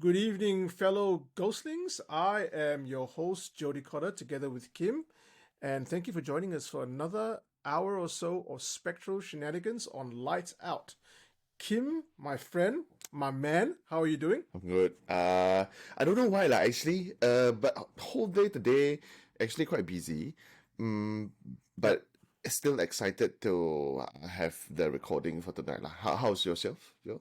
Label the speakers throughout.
Speaker 1: Good evening, fellow ghostlings. I am your host, Jody Cotter, together with Kim, and thank you for joining us for another hour or so of spectral shenanigans on Lights Out. Kim, my friend, my man, how are you doing?
Speaker 2: I'm good. I don't know why, like actually, but whole day today actually quite busy. Mm,
Speaker 1: Yep.
Speaker 2: but still excited to have the recording for tonight. Lah. How's yourself, Joe?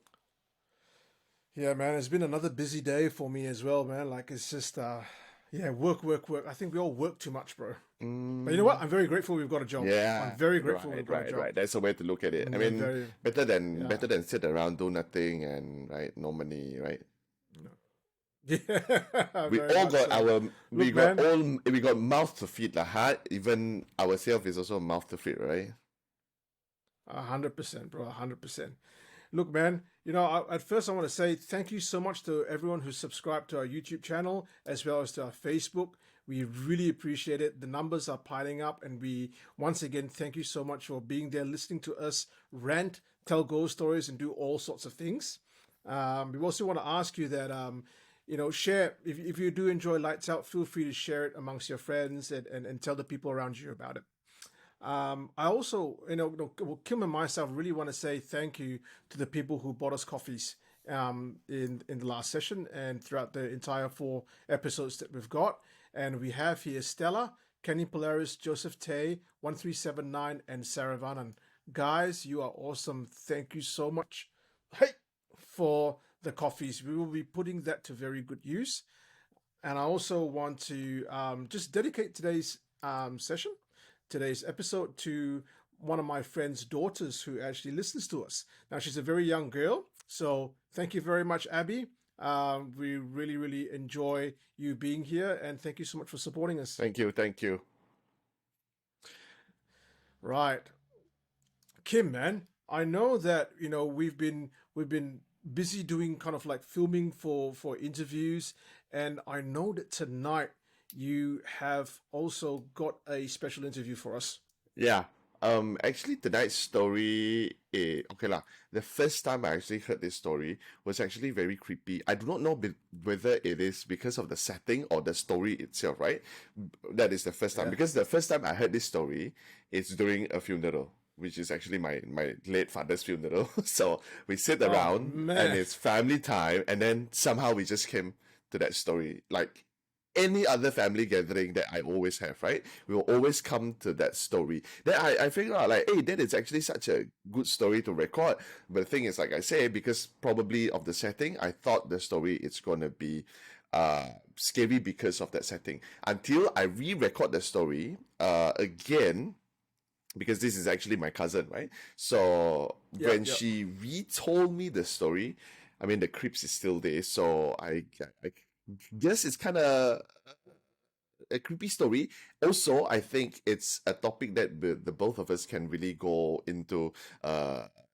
Speaker 1: Yeah, man, it's been another busy day for me as well, man. Like, it's just, yeah, work, work, work. I think we all work too much, bro. But you know what?
Speaker 2: Mm,
Speaker 1: I'm very grateful we've got a job. I'm
Speaker 2: yeah,
Speaker 1: very grateful we've
Speaker 2: right,
Speaker 1: got a
Speaker 2: right,
Speaker 1: job.
Speaker 2: right. That's the way to look at it. I mean,
Speaker 1: Very, yeah.
Speaker 2: better than sit around do nothing and right, no money, right?
Speaker 1: Yeah,
Speaker 2: We
Speaker 1: very
Speaker 2: all
Speaker 1: much
Speaker 2: got
Speaker 1: so.
Speaker 2: our
Speaker 1: Look, man,
Speaker 2: we got mouth to feed lah. Huh? Even ourselves is also a mouth to feed, right?
Speaker 1: 100%, bro, 100%. Look, man, at first I want to say thank you so much to everyone who subscribed to our YouTube channel as well as to our Facebook. We really appreciate it. The numbers are piling up, and we once again thank you so much for being there, listening to us rant, tell ghost stories, and do all sorts of things. We also want to ask you that, share if you do enjoy Lights Out, feel free to share it amongst your friends and tell the people around you about it. I also, Kim and myself really want to say thank you to the people who bought us coffees in the last session and throughout the entire 4 episodes that we've got. And we have here Stella, Kenny Polaris, Joseph Tay, 1379, and Saravanan. Guys, you are awesome. Thank you so much. Hey, for the coffees. We will be putting that to very good use. And I also want to just dedicate today's episode, to one of my friend's daughters who actually listens to us. Now, she's a very young girl, so thank you very much, Abby. We really, really enjoy you being here, and thank you so much for supporting us.
Speaker 2: Thank you, thank you.
Speaker 1: Right, Kim, man, I know that we've been busy doing kind of like filming for interviews, and I know that tonight you have also got a special interview for us.
Speaker 2: Yeah. Actually, tonight's story, okay lah. The first time I actually heard this story was actually very creepy. I do not know whether it is because of the setting or the story itself, right? That is the first time.
Speaker 1: Yeah.
Speaker 2: Because the first time I heard this story, it's during a funeral, which is actually my late father's funeral. So we sit
Speaker 1: Oh
Speaker 2: around and
Speaker 1: man.
Speaker 2: it's family time, and then somehow we just came to that story. Like any other family gathering that I always have, right? We will always come to that story. Then I figured out like, hey, that is actually such a good story to record. But the thing is, like I say, because probably of the setting, I thought the story is gonna be scary because of that setting. Until I re-record the story again, because this is actually my cousin, right? So
Speaker 1: Yep,
Speaker 2: when
Speaker 1: yep.
Speaker 2: she retold me the story, I mean the creeps is still there. So I guess it's kind of a creepy story. Also, I think it's a topic that the both of us can really go into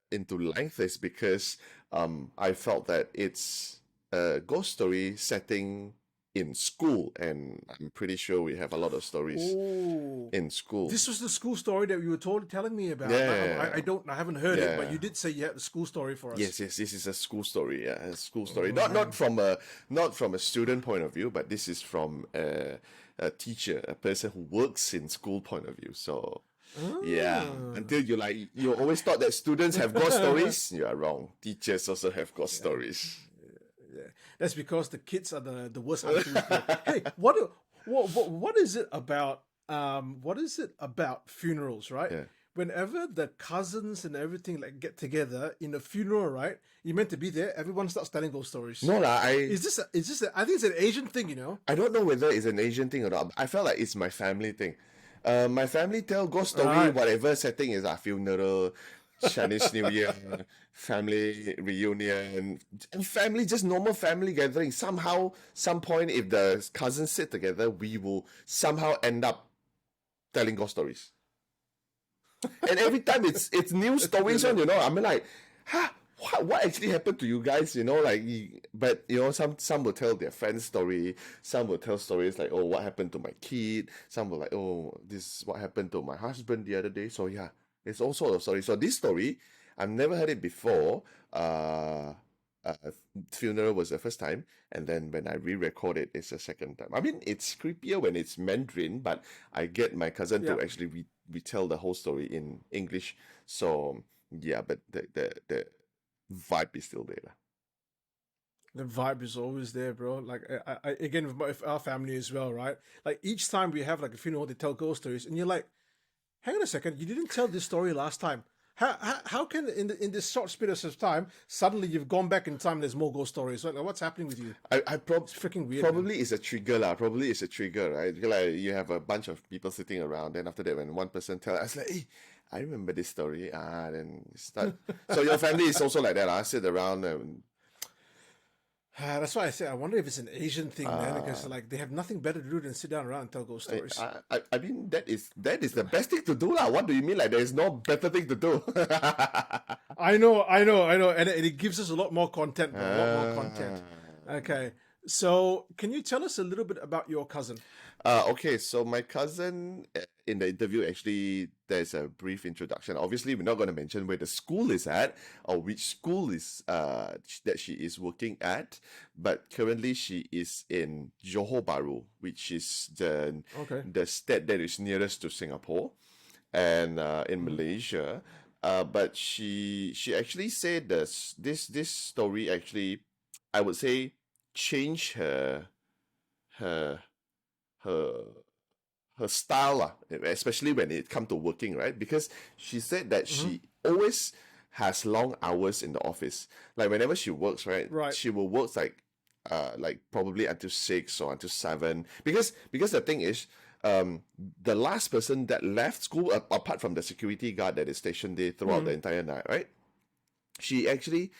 Speaker 2: length, is because I felt that it's a ghost story setting in school, and I'm pretty sure we have a lot of stories
Speaker 1: Oh,
Speaker 2: in school.
Speaker 1: this was the school story that you were telling me about.
Speaker 2: Yeah,
Speaker 1: I haven't heard it, but
Speaker 2: yeah.
Speaker 1: you did say you had the school story for us.
Speaker 2: Yes, yes, this is a school story. Yeah, a school story.
Speaker 1: Oh man.
Speaker 2: Not from a student point of view, but this is from a teacher, a person who works in school point of view. So yeah,
Speaker 1: Ah.
Speaker 2: until you always thought that students have ghost stories. You are wrong. Teachers also have ghost
Speaker 1: Yeah,
Speaker 2: stories.
Speaker 1: yeah. That's because the kids are the worst uncles. But hey, what is it about? What is it about funerals, right?
Speaker 2: Yeah.
Speaker 1: Whenever the cousins and everything like get together in a funeral, right? You're meant to be there. Everyone starts telling ghost stories.
Speaker 2: No lah,
Speaker 1: I think it's an Asian thing.
Speaker 2: I don't know whether it's an Asian thing or not. I felt like it's my family thing. My family tell ghost
Speaker 1: All
Speaker 2: story,
Speaker 1: right.
Speaker 2: whatever setting is a funeral, Chinese New Year, family reunion, and family, just normal family gathering. Somehow, some point, if the cousins sit together, we will somehow end up telling ghost stories. And every time it's new
Speaker 1: That's
Speaker 2: stories on,
Speaker 1: brilliant.
Speaker 2: I mean like, huh? What actually happened to you guys? But some will tell their friend's story. Some will tell stories like, oh, what happened to my kid. Some will like, oh, this is what happened to my husband the other day. So yeah, it's all sort of stories. So this story, I've never heard it before. funeral was the first time, and then when I re-record it, it's the second time. I mean, it's creepier when it's Mandarin, but I get my cousin
Speaker 1: Yeah.
Speaker 2: to actually retell the whole story in English. So yeah, but the vibe is still there. Lah.
Speaker 1: The vibe is always there, bro. Like again with our family as well, right? Like each time we have like a funeral, they tell ghost stories, and you're like, hang on a second, you didn't tell this story last time. How can in this short space of time suddenly you've gone back in time? There's more ghost stories. Like, what's happening with you?
Speaker 2: I
Speaker 1: It's freaking weird. Man.
Speaker 2: probably is a trigger lah. Probably is a trigger, right? Because, like you have a bunch of people sitting around, then after that, when one person tells, I was like, hey, I remember this story. Then start. So your family is also like that. I sit around and
Speaker 1: That's why I say I wonder if it's an Asian thing, man. Because like they have nothing better to do than sit down around and tell ghost stories.
Speaker 2: I mean that is the best thing to do lah. What do you mean? Like there is no better thing to do?
Speaker 1: I know, and it gives us a lot more content, bro, a lot more content. Okay, so can you tell us a little bit about your cousin?
Speaker 2: Okay, so my cousin in the interview, actually, there's a brief introduction. Obviously, we're not going to mention where the school is at or which school is that she is working at, but currently she is in Johor Bahru, which is the state that is nearest to Singapore, and in Malaysia. But she actually said this story actually, I would say, changed her her style, especially when it come to working, right? Because she said that she always has long hours in the office. Like whenever she works, right? She will work like probably until 6 or until 7. Because the thing is, the last person that left school, apart from the security guard that is stationed there throughout the entire night, right? She actually,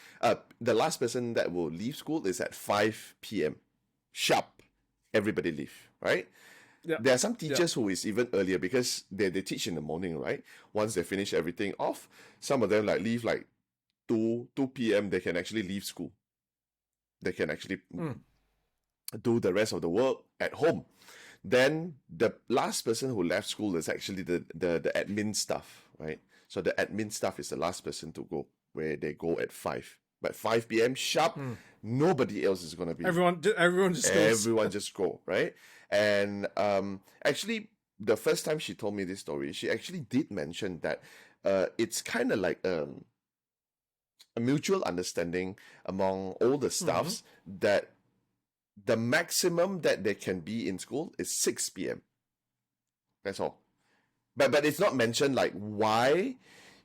Speaker 2: the last person that will leave school is at 5 p.m. sharp. Everybody leave, right? Yeah. There are some teachers who is even earlier because they teach in the morning, right? Once they finish everything off, some of them like leave like 2 p.m. They can actually leave school. They can actually do the rest of the work at home. Then the last person who left school is actually the admin staff, right? So the admin staff is the last person to go, where they go at 5. But 5 p.m. sharp, nobody else is going to be. Everyone just go, right? And actually, the first time she told me this story, she actually did mention that it's kind of like a mutual understanding among all the staffs that the maximum that they can be in school is 6 p.m. That's all. But it's not mentioned like why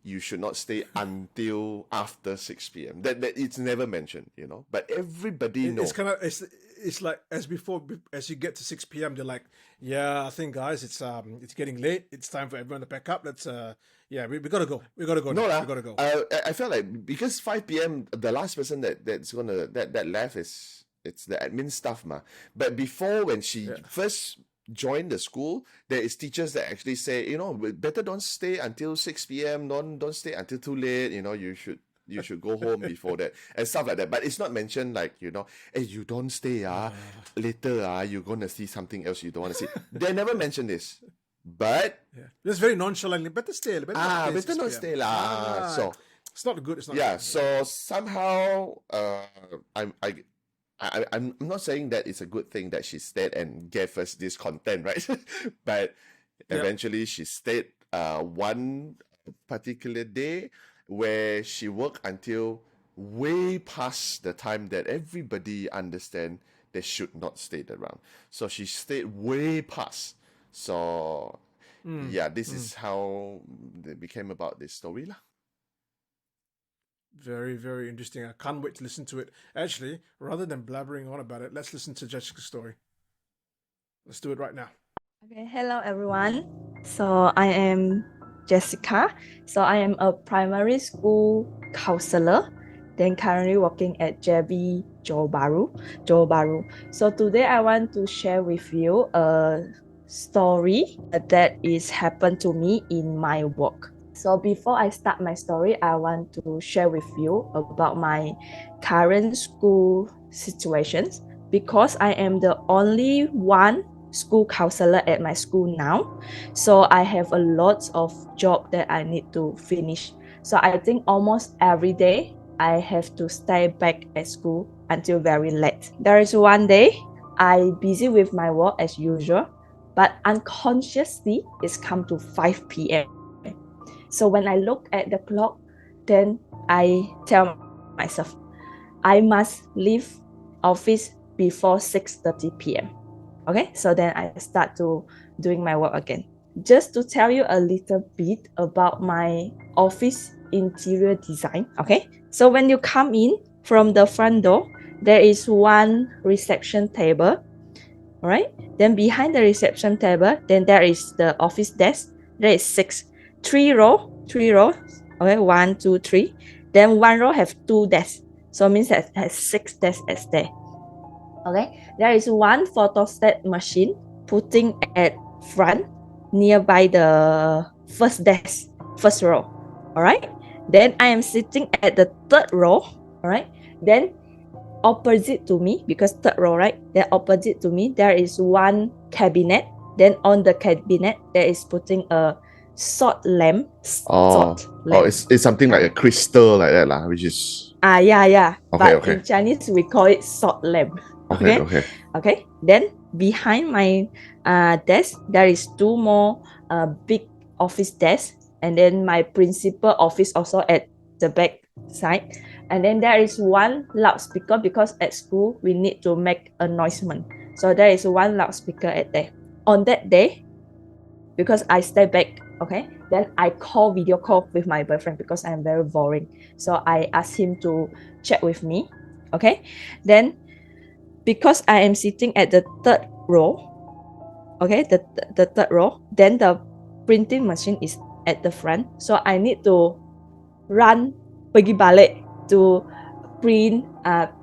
Speaker 2: you should not stay until after 6 p.m. That it's never mentioned, you know. But everybody knows.
Speaker 1: It's like as you get to 6 p.m. they're like, yeah, I think guys, it's getting late. It's time for everyone to pack up. Let's we gotta go. We gotta go.
Speaker 2: No,
Speaker 1: we gotta go.
Speaker 2: I felt like because 5 p.m. the last person that left it's the admin staff ma. But before, when she first join the school, there is teachers that actually say, you know, better don't stay until 6 p.m. Don't stay until too late. You know, you should go home before that and stuff like that. But it's not mentioned like, you know, hey, you don't stay later you're gonna see something else you don't want to see. They never mention this. But
Speaker 1: it's very nonchalantly. Better stay. Better
Speaker 2: not stay lah. So
Speaker 1: it's not good. It's not.
Speaker 2: Yeah.
Speaker 1: Good.
Speaker 2: So somehow, I'm not saying that it's a good thing that she stayed and gave us this content, right? But eventually she stayed one particular day where she worked until way past the time that everybody understand they should not stay around. So she stayed way past. So this is how it became about this story lah.
Speaker 1: Very, very interesting. I can't wait to listen to it. Actually, rather than blabbering on about it, let's listen to Jessica's story. Let's do it right now.
Speaker 3: Okay, hello everyone. So I am Jessica. So I am a primary school counselor, then currently working at JB Johor Bahru. So today I want to share with you a story that is happened to me in my work. So before I start my story, I want to share with you about my current school situations, because I am the only one school counselor at my school now. So I have a lot of job that I need to finish. So I think almost every day I have to stay back at school until very late. There is one day I busy with my work as usual, but unconsciously it's come to 5 p.m. So when I look at the clock, then I tell myself, I must leave office before 6:30 p.m. Okay, so then I start to doing my work again. Just to tell you a little bit about my office interior design. Okay, so when you come in from the front door, there is one reception table. All right, then behind the reception table, then there is the office desk. There is three rows. Okay, 1, 2, 3. Then one row have 2 desks, so it means that has 6 desks as there. Okay, there is one photostat machine putting at front nearby the first desk, first row. All right, then I am sitting at the 3rd row. All right, then opposite to me, because 3rd row, right? Then opposite to me, there is one cabinet. Then on the cabinet, there is putting a salt lamp.
Speaker 2: It's something like a crystal like that, lah, which is...
Speaker 3: Yeah.
Speaker 2: Okay,
Speaker 3: But in Chinese, we call it salt lamp. Okay. Then behind my desk, there is 2 more big office desks, and then my principal office also at the back side. And then there is one loudspeaker, because at school we need to make a noisement. So there is one loudspeaker at there. On that day, because I stay back, okay, then I video call with my boyfriend because I'm very boring. So I asked him to chat with me. Okay, then because I am sitting at the 3rd row, okay, the 3rd row, then the printing machine is at the front. So I need to run pergi balik to print,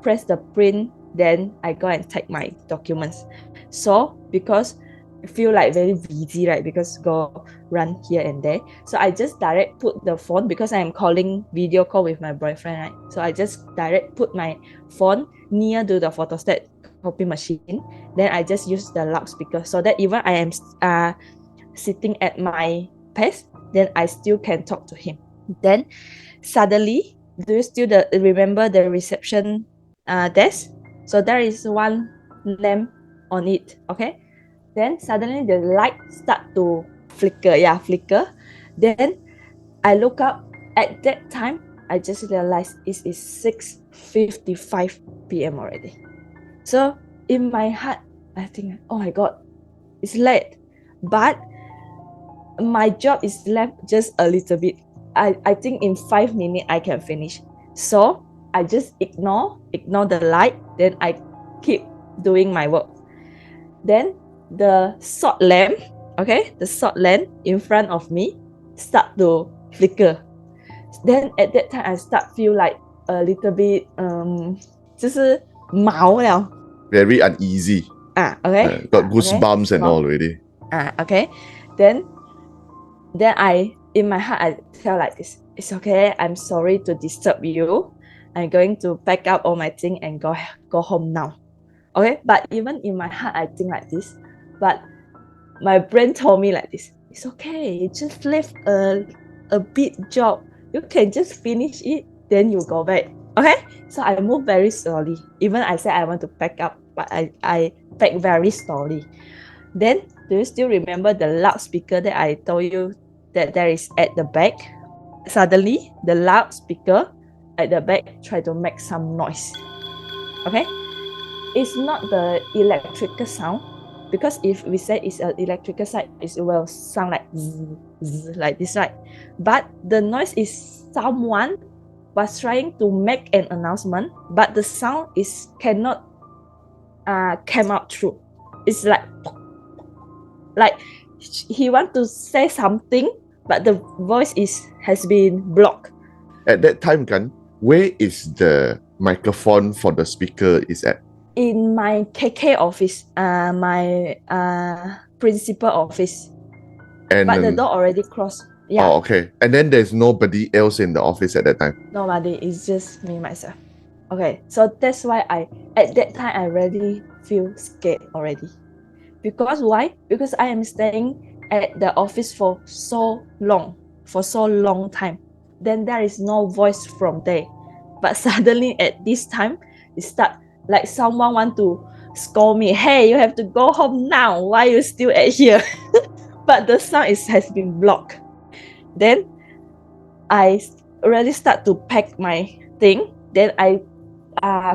Speaker 3: press the print, then I go and take my documents. So because I feel like very busy, right? Because go run here and there. So I just direct put the phone, because I am calling video call with my boyfriend, right? So I just direct put my phone near to the photostat copy machine. Then I just use the loudspeaker, so that even I am sitting at my desk, then I still can talk to him. Then suddenly, do you still remember the reception desk? So there is one lamp on it, okay? Then suddenly the light start to flicker. Then I look up. At that time, I just realized it is 6:55 p.m. already. So in my heart, I think, oh my God, it's late. But my job is left just a little bit. I think in 5 minutes I can finish. So I just ignore the light. Then I keep doing my work. Then the salt lamp, okay, the salt lamp in front of me start to flicker. Then at that time I start feel like a little bit 就是毛了.
Speaker 2: Very uneasy.
Speaker 3: Okay.
Speaker 2: Got goosebumps and all already.
Speaker 3: Okay. Then I, in my heart, I tell like this, it's okay, I'm sorry to disturb you. I'm going to pack up all my things and go home now. Okay, but even in my heart, I think like this. But my brain told me like this, it's okay, you just left a big job. You can just finish it, then you go back. Okay, so I move very slowly. Even I said I want to pack up, but I pack very slowly. Then, do you still remember the loudspeaker that I told you that there is at the back? Suddenly, the loudspeaker at the back try to make some noise. Okay, it's not the electrical sound, because if we say it's an electrical sound, it will sound like zzz, zzz, like this, right? But the noise is someone was trying to make an announcement, but the sound is cannot come out through. It's like he want to say something, but the voice has been blocked.
Speaker 2: At that time, Kan, where is the microphone for the speaker is at?
Speaker 3: In my KK office, my principal office.
Speaker 2: And
Speaker 3: but the door already closed. Yeah.
Speaker 2: Oh, okay. And then there's nobody else in the office at that time?
Speaker 3: Nobody. It's just me, myself. Okay. So that's why at that time, I really feel scared already. Because why? Because I am staying at the office for so long time. Then there is no voice from there. But suddenly at this time, it start like someone want to scold me. Hey, you have to go home now. Why you still at here? But the sound has been blocked. Then I really start to pack my thing. Then I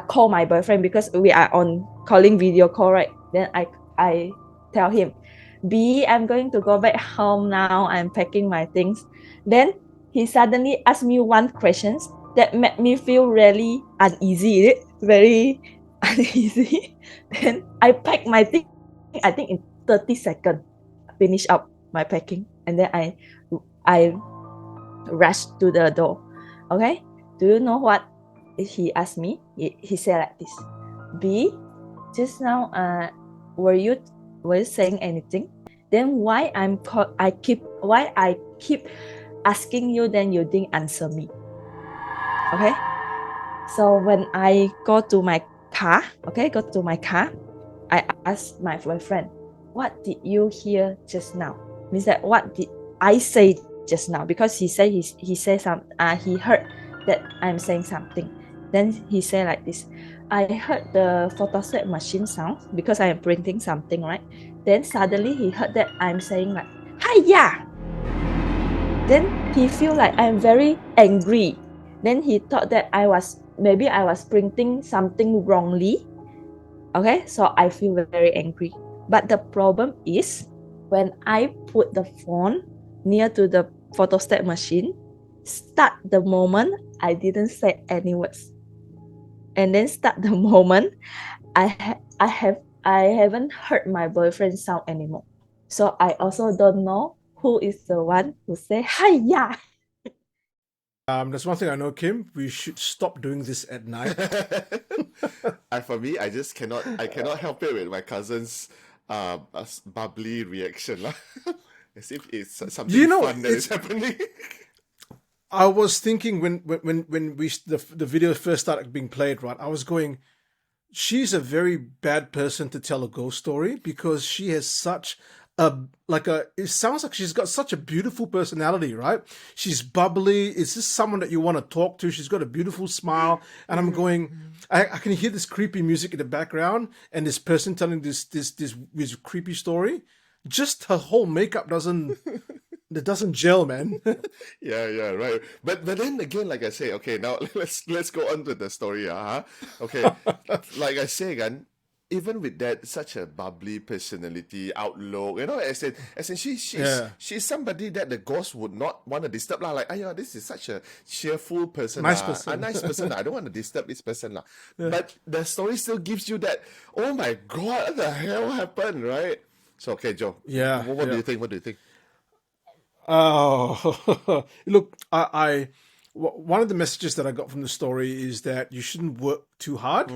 Speaker 3: call my boyfriend because we are on calling video call, right? Then I tell him, B, I'm going to go back home now. I'm packing my things. Then he suddenly asked me one question that made me feel really uneasy, very uneasy. Then I packed my thing, I think in 30 seconds, finish up my packing. And then I rushed to the door. Okay, do you know what he asked me? He said like this, B, just now were you saying anything? Then why I keep asking you, then you didn't answer me? Okay, so when I go to my car, I asked my boyfriend, what did you hear just now? Means that what did I say just now? Because he said he heard that I'm saying something. Then he said like this, I heard the photostat machine sound because I am printing something, right? Then suddenly he heard that I'm saying like, hiya! Then he feel like I'm very angry. Then he thought that I was printing something wrongly. Okay, so I feel very angry. But the problem is when I put the phone near to the photostat machine, start the moment I didn't say any words. And then start the moment I haven't heard my boyfriend's sound anymore. So I also don't know who is the one who say hiya.
Speaker 1: There's one thing I know, Kim. We should stop doing this at night.
Speaker 2: And for me, I cannot help it with my cousin's bubbly reaction lah. As if it's something
Speaker 1: You know,
Speaker 2: fun that is happening.
Speaker 1: I was thinking when the video first started being played, right? I was going, she's a very bad person to tell a ghost story because she has such it sounds like she's got such a beautiful personality, right? She's bubbly. It's just someone that you want to talk to. She's got a beautiful smile. And I'm going, I can hear this creepy music in the background and this person telling this creepy story. Just her whole makeup doesn't gel, man.
Speaker 2: Yeah, right. But then again, like I say, okay, now let's go on to the story, huh? Okay, like I say again, even with that, such a bubbly personality, outlook, as in
Speaker 1: Yeah.
Speaker 2: she's somebody that the ghost would not want to disturb lah. Like, this is such a cheerful person,
Speaker 1: Nice
Speaker 2: a
Speaker 1: person.
Speaker 2: nice person. I don't want to disturb this person lah. But the story still gives you that. Oh my God, what the hell happened, right? So okay, Joe,
Speaker 1: Yeah,
Speaker 2: what do
Speaker 1: yeah.
Speaker 2: you think? What do you think?
Speaker 1: Oh, look, one of the messages that I got from the story is that you shouldn't work too hard,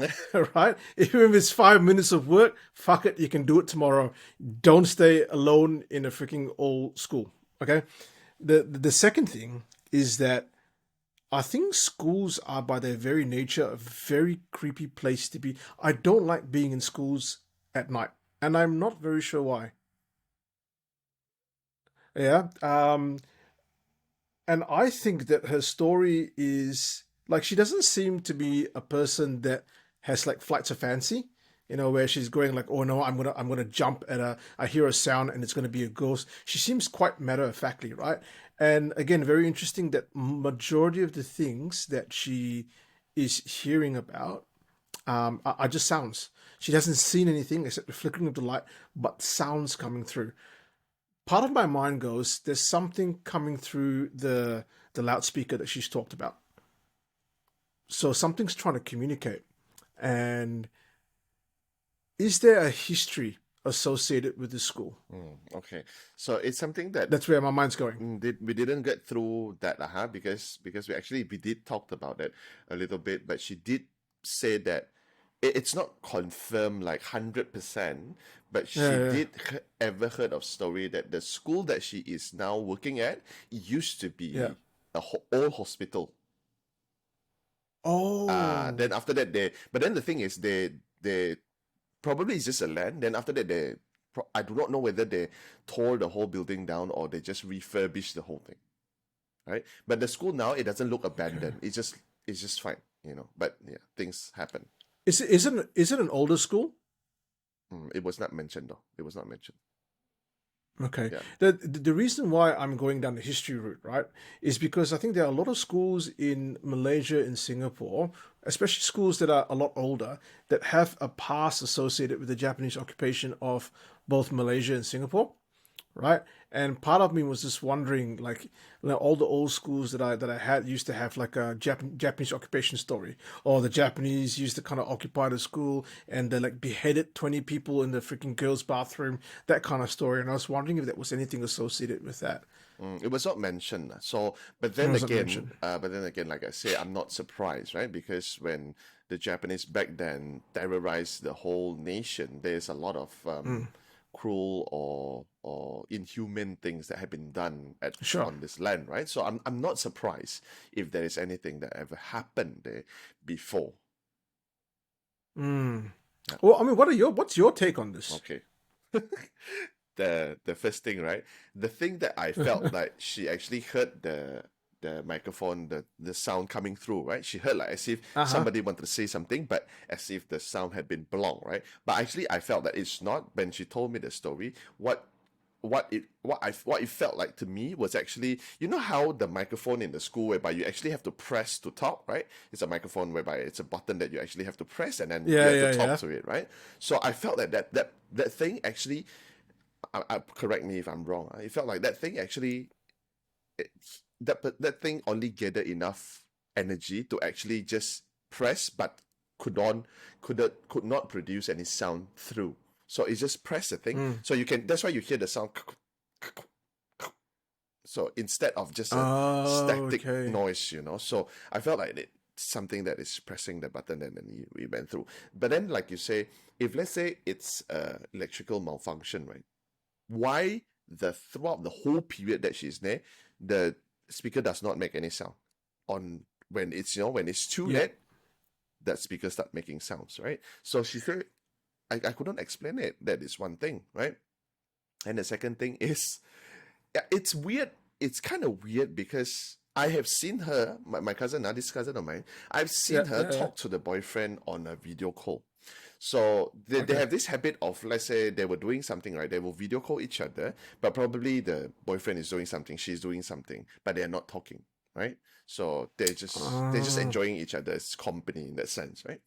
Speaker 1: right? Even if it's 5 minutes of work, fuck it, you can do it tomorrow. Don't stay alone in a freaking old school, okay? The second thing is that I think schools are, by their very nature, a very creepy place to be. I don't like being in schools at night, and I'm not very sure why. Yeah. And I think that her story is like she doesn't seem to be a person that has like flights of fancy, where she's going like, oh no, I'm gonna jump at I hear a sound and it's gonna be a ghost. She seems quite matter of factly, right? And again, very interesting that majority of the things that she is hearing about are just sounds. She hasn't seen anything except the flickering of the light, but sounds coming through. Part of my mind goes, there's something coming through the loudspeaker that she's talked about. So something's trying to communicate. And is there a history associated with this school?
Speaker 2: Okay, so it's something that
Speaker 1: That's where my mind's going.
Speaker 2: we didn't get through that, because we did talk about it a little bit, but she did say that it's not confirmed like 100%, but she
Speaker 1: Yeah, yeah.
Speaker 2: did ever heard of story that the school that she is now working at used to be
Speaker 1: Yeah.
Speaker 2: a old hospital.
Speaker 1: Oh,
Speaker 2: Then after that but then the thing is they probably it's just a land. Then after that I do not know whether they tore the whole building down or they just refurbished the whole thing, right? But the school now, it doesn't look abandoned.
Speaker 1: okay.
Speaker 2: It's just fine. But yeah, things happen.
Speaker 1: Is it an older school?
Speaker 2: It was not mentioned though. It was not mentioned.
Speaker 1: Okay.
Speaker 2: Yeah.
Speaker 1: The reason why I'm going down the history route, right, is because I think there are a lot of schools in Malaysia and Singapore, especially schools that are a lot older, that have a past associated with the Japanese occupation of both Malaysia and Singapore, right? And part of me was just wondering, like, all the old schools that I had used to have like a Japanese occupation story, or the Japanese used to kind of occupy the school and they like beheaded 20 people in the freaking girls' bathroom, that kind of story. And I was wondering if there was anything associated with that.
Speaker 2: It was not mentioned. So,
Speaker 1: It wasn't mentioned.
Speaker 2: but then again, like I say, I'm not surprised, right? Because when the Japanese back then terrorized the whole nation, there's a lot of cruel or inhuman things that have been done
Speaker 1: Sure.
Speaker 2: on this land, right? So I'm not surprised if there is anything that ever happened there before.
Speaker 1: Mm. Well, I mean, what's your take on this?
Speaker 2: Okay. The first thing, right? The thing that I felt like she actually heard the microphone, the sound coming through, right? She heard like as if somebody wanted to say something, but as if the sound had been blocked, right? But actually I felt that it's not. When she told me the story, what it felt like to me was actually, you know how the microphone in the school whereby you actually have to press to talk, right? It's a microphone whereby it's a button that you actually have to press and then you have to talk to it, right? So I felt that thing actually, correct me if I'm wrong. It felt like that thing actually, that thing only gathered enough energy to actually just press, but could not produce any sound through. So it just press the thing. So you can. That's why you hear the sound. So instead of just a static noise, So I felt like it's something that is pressing the button and then we went through. But then, like you say, if let's say it's electrical malfunction, right? Why throughout the whole period that she's there, the speaker does not make any sound? When it's too late, that speaker start making sounds, right? So she said, I couldn't explain it. That is one thing, right? And the second thing is, it's weird. It's kind of weird because I have seen her, my cousin, this cousin of mine, I've seen her talk to the boyfriend on a video call. So they have this habit of, let's say they were doing something, right? They will video call each other, but probably the boyfriend is doing something, she's doing something, but they're not talking, right? So they're just enjoying each other's company in that sense, right?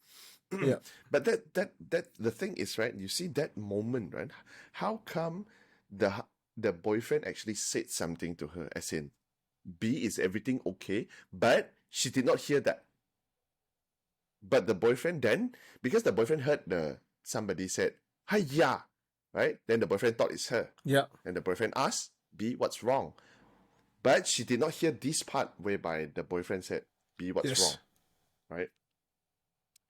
Speaker 1: Yeah.
Speaker 2: But that the thing is, right? You see that moment, right? How come the boyfriend actually said something to her, as in, B, is everything okay? But she did not hear that. But the boyfriend then, because the boyfriend heard somebody said, "Hiya," right? Then the boyfriend thought it's her.
Speaker 1: Yeah.
Speaker 2: And the boyfriend asked, B, what's wrong? But she did not hear this part whereby the boyfriend said, B, what's wrong? Right?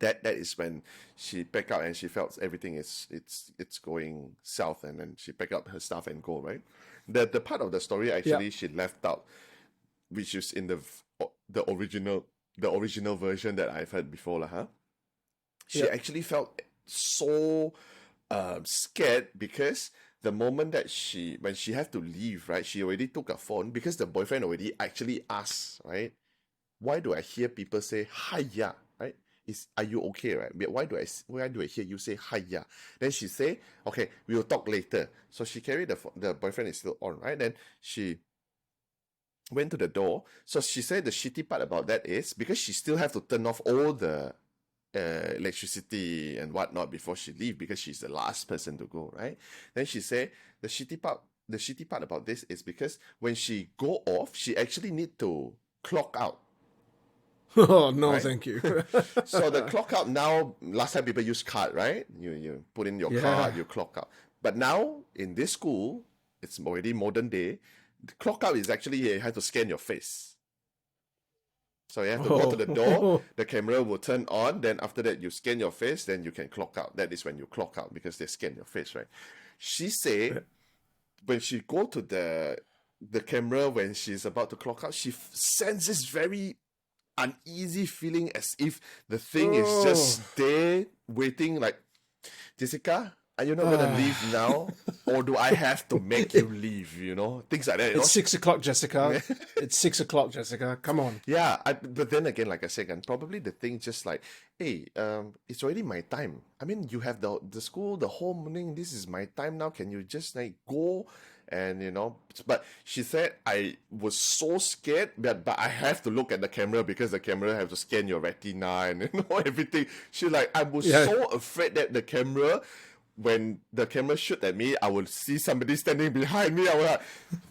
Speaker 2: That is when she packed out and she felt everything it's going south, and then she packed up her stuff and go, right? The part of the story actually she left out, which is in the original version that I've heard before, She actually felt so scared because the moment that when she had to leave, right, she already took her phone because the boyfriend already actually asked, right, why do I hear people say hiya, right? Are you okay, right? Why do I hear you say hiya? Then she say, okay, we will talk later. So she carried the boyfriend is still on, right? Then she went to the door. So she said the shitty part about that is because she still have to turn off all the electricity and whatnot before she leave, because she's the last person to go, right? Then she said the shitty part about this is because when she go off, she actually need to clock out.
Speaker 1: Oh no,
Speaker 2: right?
Speaker 1: Thank you.
Speaker 2: So the clock out now, last time people use card, right? You put in your card, you clock out. But now in this school, it's already modern day. The clock out is actually you have to scan your face. So you have to go to the door, the camera will turn on, then after that you scan your face, then you can clock out. That is when you clock out because they scan your face, right? She said when she go to the camera when she's about to clock out, she senses very uneasy feeling as if the thing is just there waiting like, Jessica, are you not gonna leave now, or do I have to make you leave? You know, things like that. You know,
Speaker 1: It's 6 o'clock, Jessica. It's 6 o'clock, Jessica. Come on.
Speaker 2: yeah. But then again, like I said, and probably the thing just like, hey, it's already my time. I mean, you have the school the whole morning. This is my time now. Can you just like go? And you know, but she said I was so scared, but I have to look at the camera because the camera have to scan your retina and you know everything. She like I was
Speaker 1: Yeah.
Speaker 2: so afraid that the camera, when the camera shoot at me, I would see somebody standing behind me. I would like,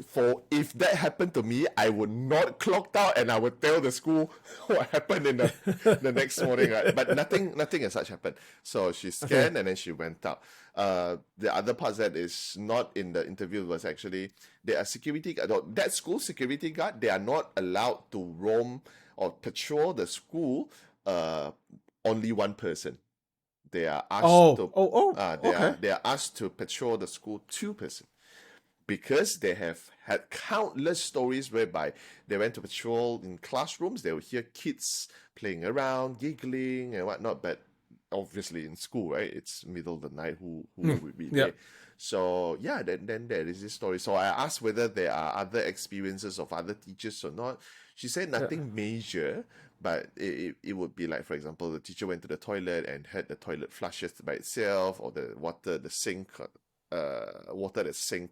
Speaker 2: for if that happened to me, I would not clocked out and I would tell the school what happened in the next morning. Right? But nothing as such happened. So she scanned and then she went out. The other part that is not in the interview was actually there are security guard. That school security guard, they are not allowed to roam or patrol the school. Only one person. They are asked
Speaker 1: Okay.
Speaker 2: they are asked to patrol the school 2 person because they have had countless stories whereby they went to patrol in classrooms. They will hear kids playing around, giggling and whatnot. But obviously in school, right? It's middle of the night. Who would be
Speaker 1: Yeah.
Speaker 2: there? So yeah, then there is this story. So I asked whether there are other experiences of other teachers or not. She said nothing major, but it would be like, for example, the teacher went to the toilet and had the toilet flushes by itself, or the water the sink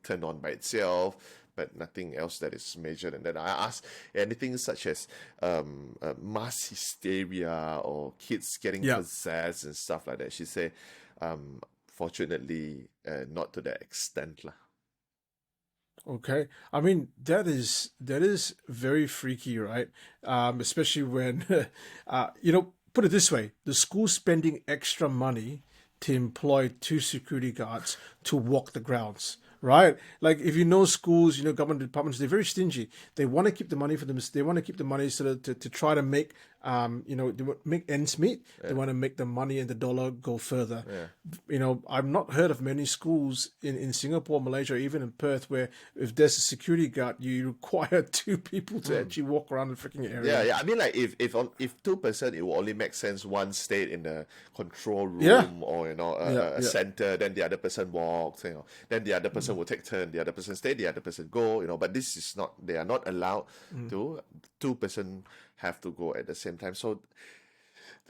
Speaker 2: turned on by itself, but nothing else that is major than that. I asked anything such as mass hysteria or kids getting
Speaker 1: Yeah.
Speaker 2: possessed and stuff like that. She said, fortunately, not to that extent lah.
Speaker 1: Okay. I mean, that is very freaky, right? Especially when put it this way, the school spending extra money to employ 2 security guards to walk the grounds, right? Like if you know schools, government departments, they're very stingy. They want to keep the money for them. They want to keep the money so that to try to make they make ends meet. They want to make the money and the dollar go further. I've not heard of many schools in Singapore, Malaysia, even in Perth, where if there's a security guard, you require 2 people to actually walk around the freaking area.
Speaker 2: Yeah. I mean, like if 2 person, it will only make sense. One stayed in the control room
Speaker 1: Yeah.
Speaker 2: or a center. Then the other person walks. Then the other person will take turn. The other person stay. The other person go. But this is not. They are not allowed to. 2 person have to go at the same time. So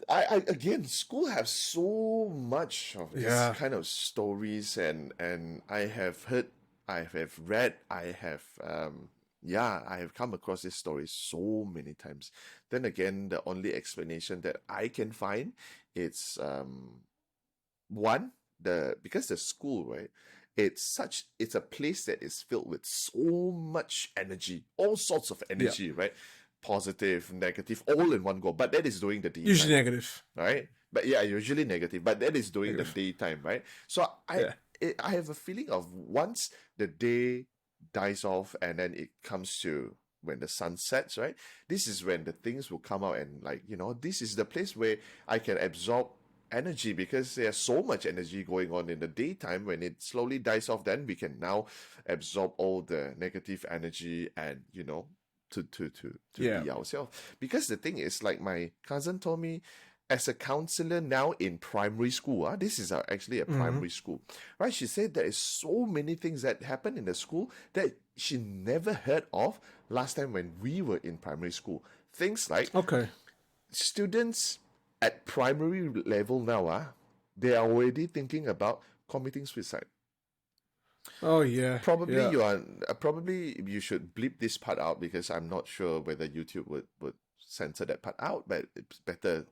Speaker 2: I again, school have so much of this kind of stories, and I have heard, I have read, I have come across this story so many times. Then again, the only explanation that I can find, it's because the school, right? It's a place that is filled with so much energy, all sorts of energy, right? Positive, negative, all in one go. But that is during the daytime.
Speaker 1: Usually negative.
Speaker 2: Right? But yeah, usually negative. But that is during the daytime, right? So I have a feeling of once the day dies off and then it comes to when the sun sets, right? This is when the things will come out and this is the place where I can absorb energy because there's so much energy going on in the daytime. When it slowly dies off, then we can now absorb all the negative energy and to be ourselves. Because the thing is, like my cousin told me, as a counselor now in primary school, this is actually a primary school, right? She said there is so many things that happen in the school that she never heard of last time when we were in primary school. Things like students at primary level now, they are already thinking about committing suicide.
Speaker 1: Oh yeah.
Speaker 2: Probably you should bleep this part out because I'm not sure whether YouTube would censor that part out, but it's better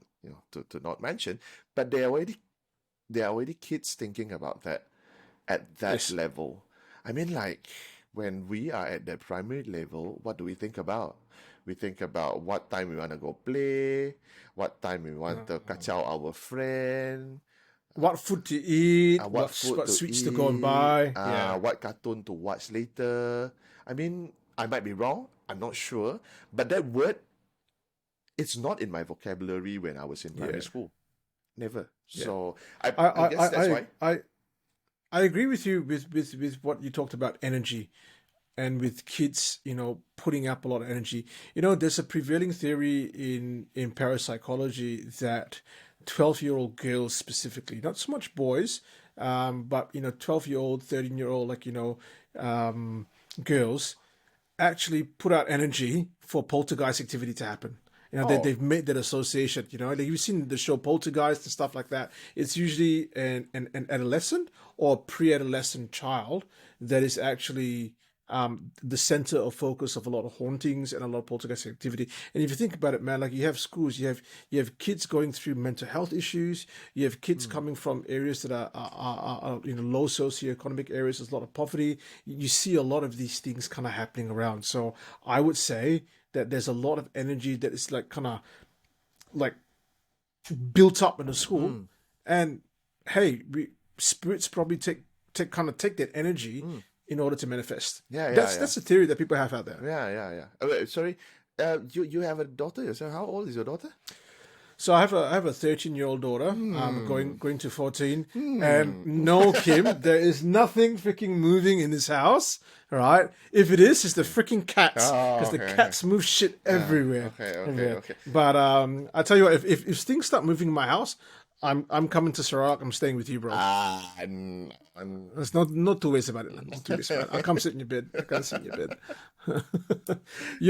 Speaker 2: to not mention. But they are already kids thinking about that at that level. I mean, like when we are at the primary level, what do we think about? We think about what time we want to go play, what time we want to kacau our friend,
Speaker 1: what food to eat,
Speaker 2: what
Speaker 1: sweets to go and buy,
Speaker 2: what cartoon to watch later. I mean, I might be wrong. I'm not sure, but that word, it's not in my vocabulary when I was in primary school. Never. Yeah. So I guess that's why.
Speaker 1: I agree with you with what you talked about energy. And with kids, putting up a lot of energy. There's a prevailing theory in parapsychology that 12-year-old girls specifically, not so much boys, But 12-year-old, 13-year-old, girls actually put out energy for poltergeist activity to happen. They've made that association. Like you've seen the show Poltergeist and stuff like that. It's usually an adolescent or pre-adolescent child that is actually the center of focus of a lot of hauntings and a lot of poltergeist activity. And if you think about it, man, like you have schools, you have kids going through mental health issues. You have kids coming from areas that are low socioeconomic areas. There's a lot of poverty. You see a lot of these things kind of happening around. So I would say that there's a lot of energy that is like kind of like built up in the school, and hey, spirits probably take that energy in order to manifest. That's a theory that people have out there.
Speaker 2: Yeah. Wait, sorry, you have a daughter yourself. How old is your daughter?
Speaker 1: So I have a 13-year-old daughter, going to 14, and no, Kim, there is nothing freaking moving in this house. Right? If it is, it's the freaking cats, because the cats move shit everywhere.
Speaker 2: Okay.
Speaker 1: But I tell you what, if things start moving in my house, I'm coming to Sarawak. I'm staying with you, bro. There's not two ways about it. Not two ways about it. I'll come sit in your bed.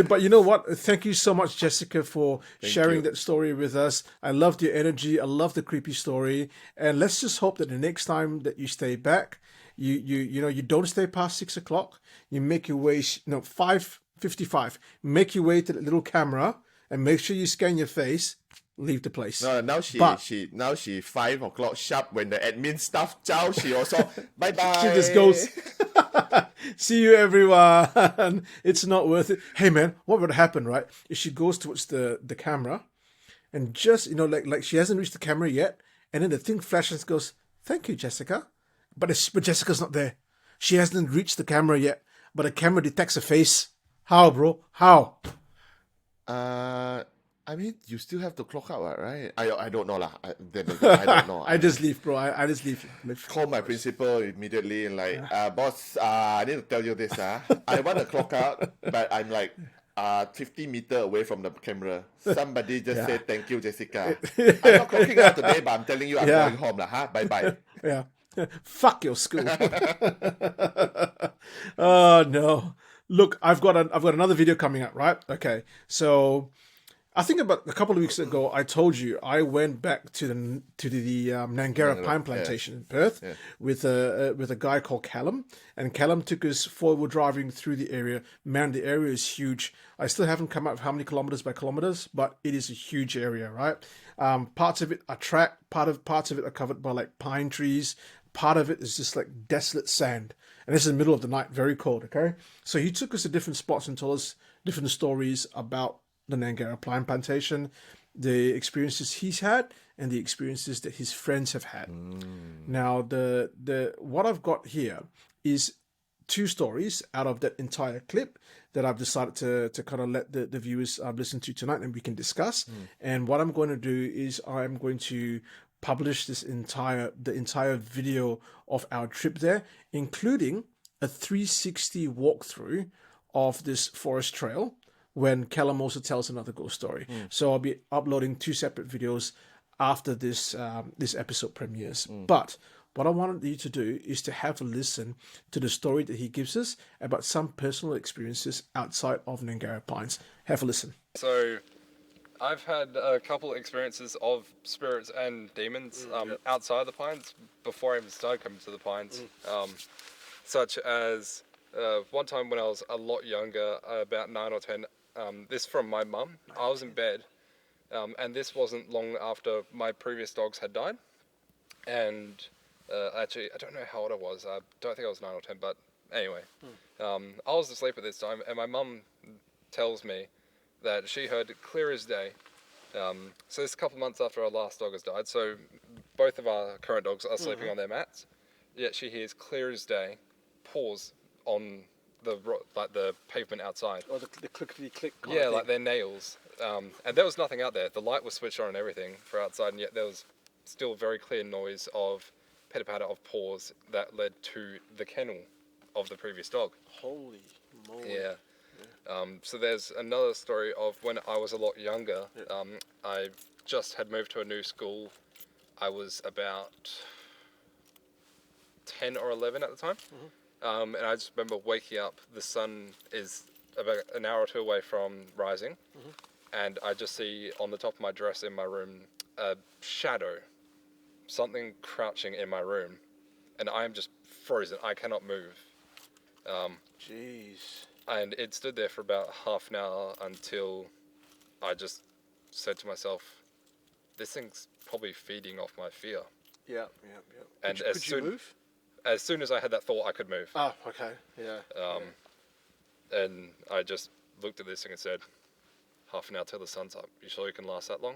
Speaker 1: But you know what? Thank you so much, Jessica, for sharing that story with us. I loved your energy. I love the creepy story. And let's just hope that the next time that you stay back, you don't stay past 6 o'clock. You make your way, 5:55. Make your way to the little camera and make sure you scan your face. Leave the place.
Speaker 2: No, now she 5 o'clock sharp when the admin staff chow. She also bye.
Speaker 1: She just goes. See you, everyone. It's not worth it. Hey, man, what would happen, right? If she goes towards the camera, and just like she hasn't reached the camera yet, and then the thing flashes and goes, "Thank you, Jessica," but Jessica's not there. She hasn't reached the camera yet, but the camera detects a face. How, bro? How?
Speaker 2: I mean, you still have to clock out, right? I don't know lah. I don't know.
Speaker 1: I just leave, bro. I just leave.
Speaker 2: Call my principal immediately and like, boss, I need to tell you this. I want to clock out, but I'm like 50 meters away from the camera. Somebody just said thank you, Jessica. I'm not clocking out today, but I'm telling you I'm going home lah. Bye.
Speaker 1: Yeah. Fuck your school. Oh no. Look, I've got another video coming up, right? Okay. So I think about a couple of weeks ago, I told you I went back to the Nangara pine plantation in Perth with a guy called Callum, and Callum took us forward driving through the area. Man, the area is huge. I still haven't come up with how many kilometers by kilometers, but it is a huge area, right? Parts of it are track, parts of it are covered by like pine trees. Part of it is just like desolate sand, and this is in the middle of the night, very cold. Okay, so he took us to different spots and told us different stories about the Nangara pine plantation, the experiences he's had, and the experiences that his friends have had. Now, the what I've got here is 2 stories out of that entire clip that I've decided to kind of let the viewers listen to tonight, and we can discuss. And what I'm going to do is I'm going to publish the entire video of our trip there, including a 360 walkthrough of this forest trail, when Callum also tells another ghost story. So I'll be uploading 2 separate videos after this episode premieres. But what I wanted you to do is to have a listen to the story that he gives us about some personal experiences outside of Nangara Pines. Have a listen.
Speaker 4: So I've had a couple experiences of spirits and demons outside the pines before I even started coming to the pines. Such as one time when I was a lot younger, about 9 or 10, this from my mum. I was in bed, and this wasn't long after my previous dogs had died. And actually, I don't know how old I was. I don't think I was 9 or 10, but anyway. I was asleep at this time, and my mum tells me that she heard it clear as day. So this is a couple of months after our last dog has died, so both of our current dogs are sleeping on their mats, yet she hears clear as day paws on the pavement outside.
Speaker 1: Oh, the clickety-click.
Speaker 4: Yeah, like their nails. And there was nothing out there. The light was switched on and everything for outside, and yet there was still very clear noise of pitter-patter of paws that led to the kennel of the previous dog.
Speaker 1: Holy moly.
Speaker 4: Yeah. So there's another story of when I was a lot younger. I just had moved to a new school. I was about 10 or 11 at the time. And I just remember waking up, the sun is about an hour or two away from rising, and I just see on the top of my dresser in my room a shadow, something crouching in my room, and I'm just frozen. I cannot move.
Speaker 1: Jeez.
Speaker 4: And it stood there for about half an hour until I just said to myself, this thing's probably feeding off my fear.
Speaker 1: Yeah.
Speaker 4: And
Speaker 1: could you move?
Speaker 4: As soon as I had that thought, I could move.
Speaker 1: Oh, okay. Yeah.
Speaker 4: And I just looked at this thing and said, half an hour till the sun's up. You sure you can last that long?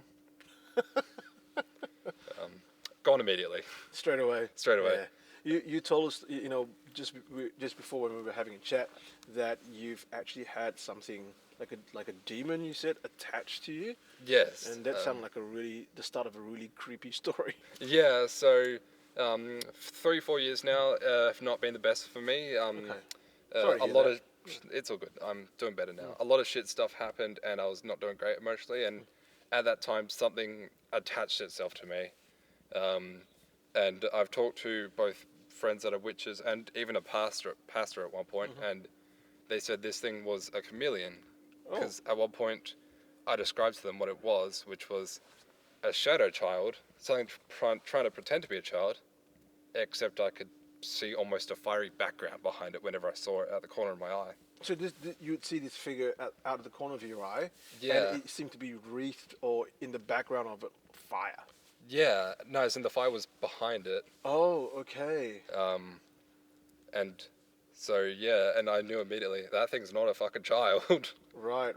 Speaker 4: Gone immediately.
Speaker 1: Straight away. Yeah. You told us, just before when we were having a chat, that you've actually had something like a demon, you said, attached to you.
Speaker 4: Yes.
Speaker 1: And that sounded like the start of a really creepy story.
Speaker 4: Yeah. So 3-4 years now have not been the best for me.
Speaker 1: Okay. Sorry to
Speaker 4: a
Speaker 1: hear
Speaker 4: lot
Speaker 1: that.
Speaker 4: of it's all good. I'm doing better now. A lot of shit stuff happened, and I was not doing great emotionally. And at that time, something attached itself to me. And I've talked to both friends that are witches and even a pastor at one point, and they said this thing was a chameleon. Because at one point, I described to them what it was, which was a shadow child, something trying to pretend to be a child, except I could see almost a fiery background behind it whenever I saw it at the corner of my eye.
Speaker 1: So you would see this figure out of the corner of your eye,
Speaker 4: Yeah.
Speaker 1: and it seemed to be wreathed or in the background of it, fire.
Speaker 4: Yeah, no, as in the fire was behind it.
Speaker 1: Oh, okay.
Speaker 4: And so, yeah, and I knew immediately, that thing's not a fucking child.
Speaker 1: Right.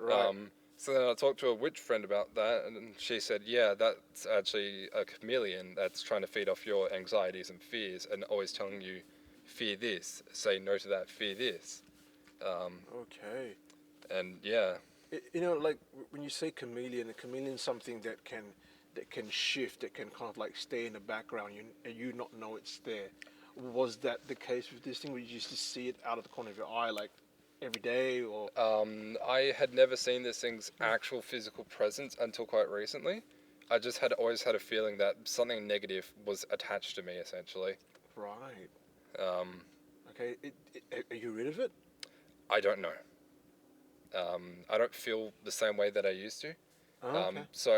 Speaker 4: So then I talked to a witch friend about that, and she said, yeah, that's actually a chameleon that's trying to feed off your anxieties and fears, and always telling you, fear this, say no to that, fear this.
Speaker 1: Okay.
Speaker 4: And yeah.
Speaker 1: Like when you say chameleon, a chameleon is something that can shift, that can kind of like stay in the background, and you not know it's there. Was that the case with this thing, where you used to see it out of the corner of your eye, like every day, or?
Speaker 4: I had never seen this thing's actual physical presence until quite recently. I just had always had a feeling that something negative was attached to me, essentially.
Speaker 1: Right. Okay. Are you rid of it?
Speaker 4: I don't know. I don't feel the same way that I used to.
Speaker 1: Okay.
Speaker 4: So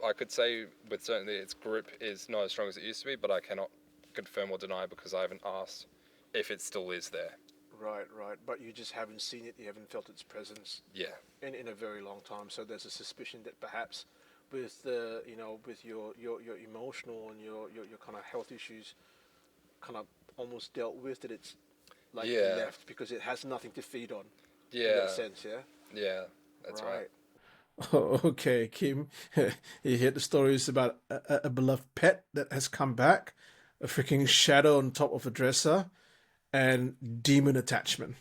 Speaker 4: I could say with certainty its grip is not as strong as it used to be, but I cannot confirm or deny because I haven't asked if it still is there.
Speaker 1: Right. But you just haven't seen it. You haven't felt its presence.
Speaker 4: Yeah.
Speaker 1: In a very long time. So there's a suspicion that perhaps with the with your emotional and your kind of health issues, kind of almost dealt with, that it's like left because it has nothing to feed on.
Speaker 4: Yeah.
Speaker 1: In that sense, yeah.
Speaker 4: Yeah, that's right.
Speaker 1: Oh, okay, Kim. You hear the stories about a beloved pet that has come back, a freaking shadow on top of a dresser, and demon attachment.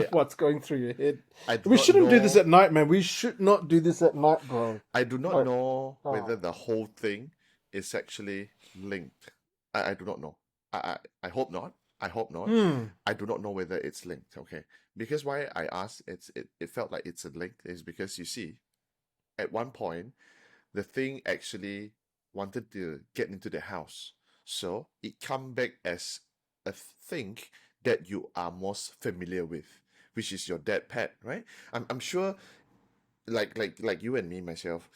Speaker 1: What's going through your head? We shouldn't do this at night, man. We should not do this at night, bro.
Speaker 2: I do not know whether the whole thing is actually linked. I do not know. I hope not. I hope not. I do not know whether it's linked. Okay, because why I asked, it felt like it's a link is because you see, at one point, the thing actually wanted to get into the house, so it come back as a thing that you are most familiar with, which is your dead pet, right? I'm sure, like you and me myself,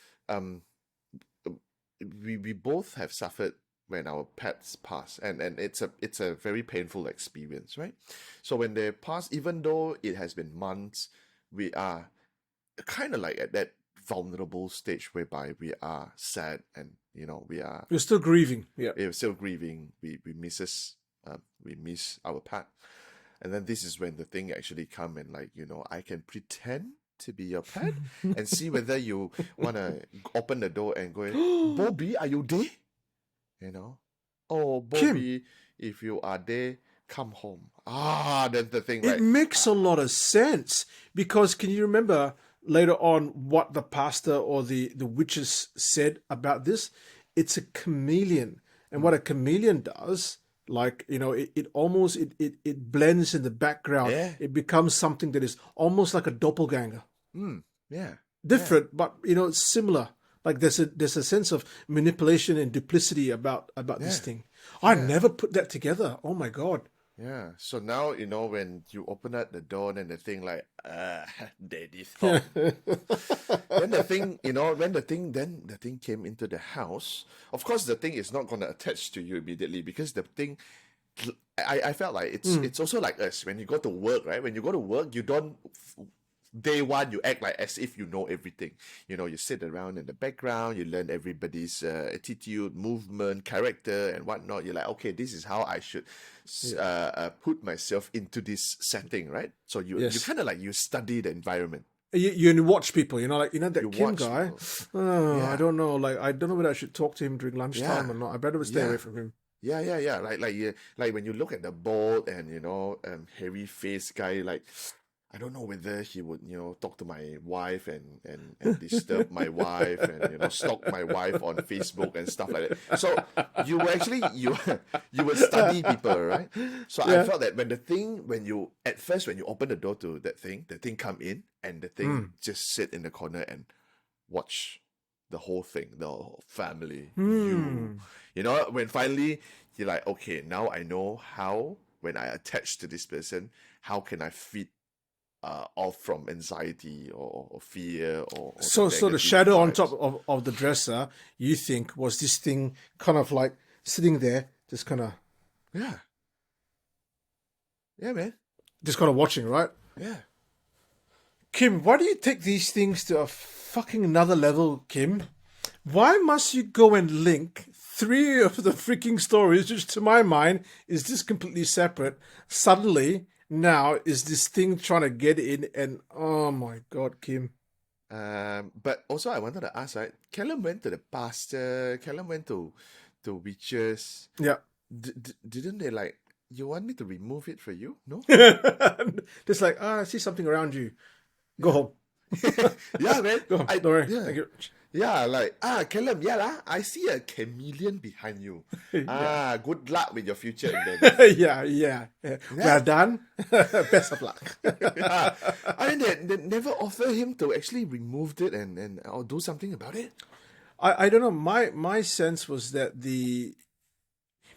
Speaker 2: we both have suffered when our pets pass, and it's a very painful experience, right? So when they pass, even though it has been months, we are kind of like at that vulnerable stage whereby we are sad, and we're
Speaker 1: still grieving. Yeah,
Speaker 2: we're still grieving. We miss our pet, and then this is when the thing actually come and I can pretend to be your pet and see whether you wanna open the door and go, Bobby, are you there? Oh, Bobby,
Speaker 1: Kim,
Speaker 2: if you are there, come home. That's the thing,
Speaker 1: it
Speaker 2: right?
Speaker 1: makes a lot of sense, because can you remember later on what the pastor or the witches said about this? It's a chameleon, and what a chameleon does, it almost it blends in the background.
Speaker 2: Yeah.
Speaker 1: It becomes something that is almost like a doppelganger.
Speaker 2: Yeah.
Speaker 1: Different, but similar. Like there's a sense of manipulation and duplicity about this
Speaker 2: Yeah.
Speaker 1: thing. I
Speaker 2: Yeah.
Speaker 1: never put that together. Oh my God.
Speaker 2: Yeah. So now, when you open up the door, then the thing like, daddy thought. Then the thing, then the thing came into the house. Of course, the thing is not gonna attach to you immediately because the thing, I felt like it's also like us when you go to work, right? When you go to work, you don't. Day one, you act like as if you know everything. You sit around in the background, you learn everybody's attitude, movement, character, and whatnot. You're like, okay, this is how I should put myself into this setting, right? So you
Speaker 1: Yes.
Speaker 2: kind of like you study the environment.
Speaker 1: You watch people, like that
Speaker 2: You
Speaker 1: Kim
Speaker 2: watch
Speaker 1: guy.
Speaker 2: people.
Speaker 1: Oh,
Speaker 2: Yeah.
Speaker 1: I don't know. Like I don't know whether I should talk to him during lunchtime
Speaker 2: Yeah.
Speaker 1: or not. I better stay
Speaker 2: Yeah.
Speaker 1: away from him.
Speaker 2: Yeah. Like when you look at the bald and hairy face guy, like I don't know whether he would talk to my wife and disturb my wife and stalk my wife on Facebook and stuff like that. So you actually you would study people, right? So I
Speaker 1: Yeah.
Speaker 2: felt that when you open the door to that thing, the thing come in and the thing just sit in the corner and watch the whole thing, the whole family, when finally you're like, okay, now I know how when I attach to this person, how can I feed off from anxiety or fear or
Speaker 1: So the
Speaker 2: negative
Speaker 1: shadow on
Speaker 2: vibes.
Speaker 1: top of the dresser, you think was this thing kind of like sitting there, just kind of
Speaker 2: Yeah. Yeah, man.
Speaker 1: watching, right?
Speaker 2: Yeah.
Speaker 1: Kim, why do you take these things to a fucking another level, Kim? Why must you go and link 3 of the freaking stories, which to my mind is just completely separate? Suddenly, now is this thing trying to get in, and oh my God, Kim.
Speaker 2: But also I wanted to ask, right? Callum went to the pastor. Callum went to witches.
Speaker 1: Yeah.
Speaker 2: Didn't they like? You want me to remove it for you? No.
Speaker 1: Just like, I see something around you. Go home.
Speaker 2: Yeah, man.
Speaker 1: Go home. Don't worry.
Speaker 2: Yeah.
Speaker 1: Thank you.
Speaker 2: Yeah, like, Callum, yeah lah, I see a chameleon behind you.
Speaker 1: Yeah.
Speaker 2: Good luck with your future endeavors.
Speaker 1: Yeah. Well done. Best of luck.
Speaker 2: Yeah. I mean, they never offer him to actually remove it and or do something about it.
Speaker 1: I don't know. My sense was that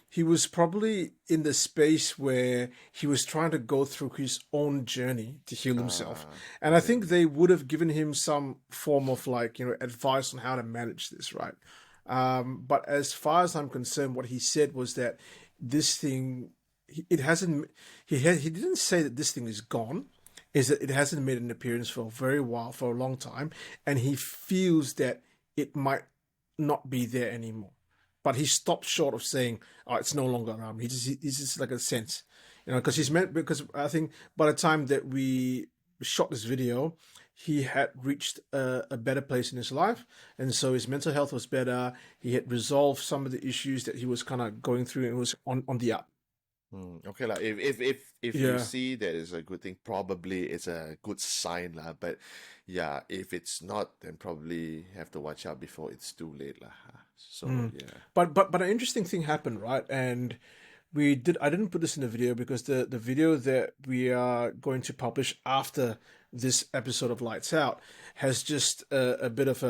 Speaker 1: he was probably in the space where he was trying to go through his own journey to heal himself. And I think they would have given him some form of advice on how to manage this, right? But as far as I'm concerned, what he said was that this thing, he didn't say that this thing is gone, is that it hasn't made an appearance for a long time, and he feels that it might not be there anymore. But he stopped short of saying, "Oh, it's no longer around." He's just like a sense, because I think by the time that we shot this video, he had reached a better place in his life, and so his mental health was better. He had resolved some of the issues that he was kind of going through, and it was on the up.
Speaker 2: Okay, like if you
Speaker 1: Yeah.
Speaker 2: see that is a good thing, probably it's a good sign lah. But yeah, if it's not, then probably have to watch out before it's too late lah. So yeah.
Speaker 1: But an interesting thing happened, right? And I didn't put this in the video because the video that we are going to publish after this episode of Lights Out has just a bit of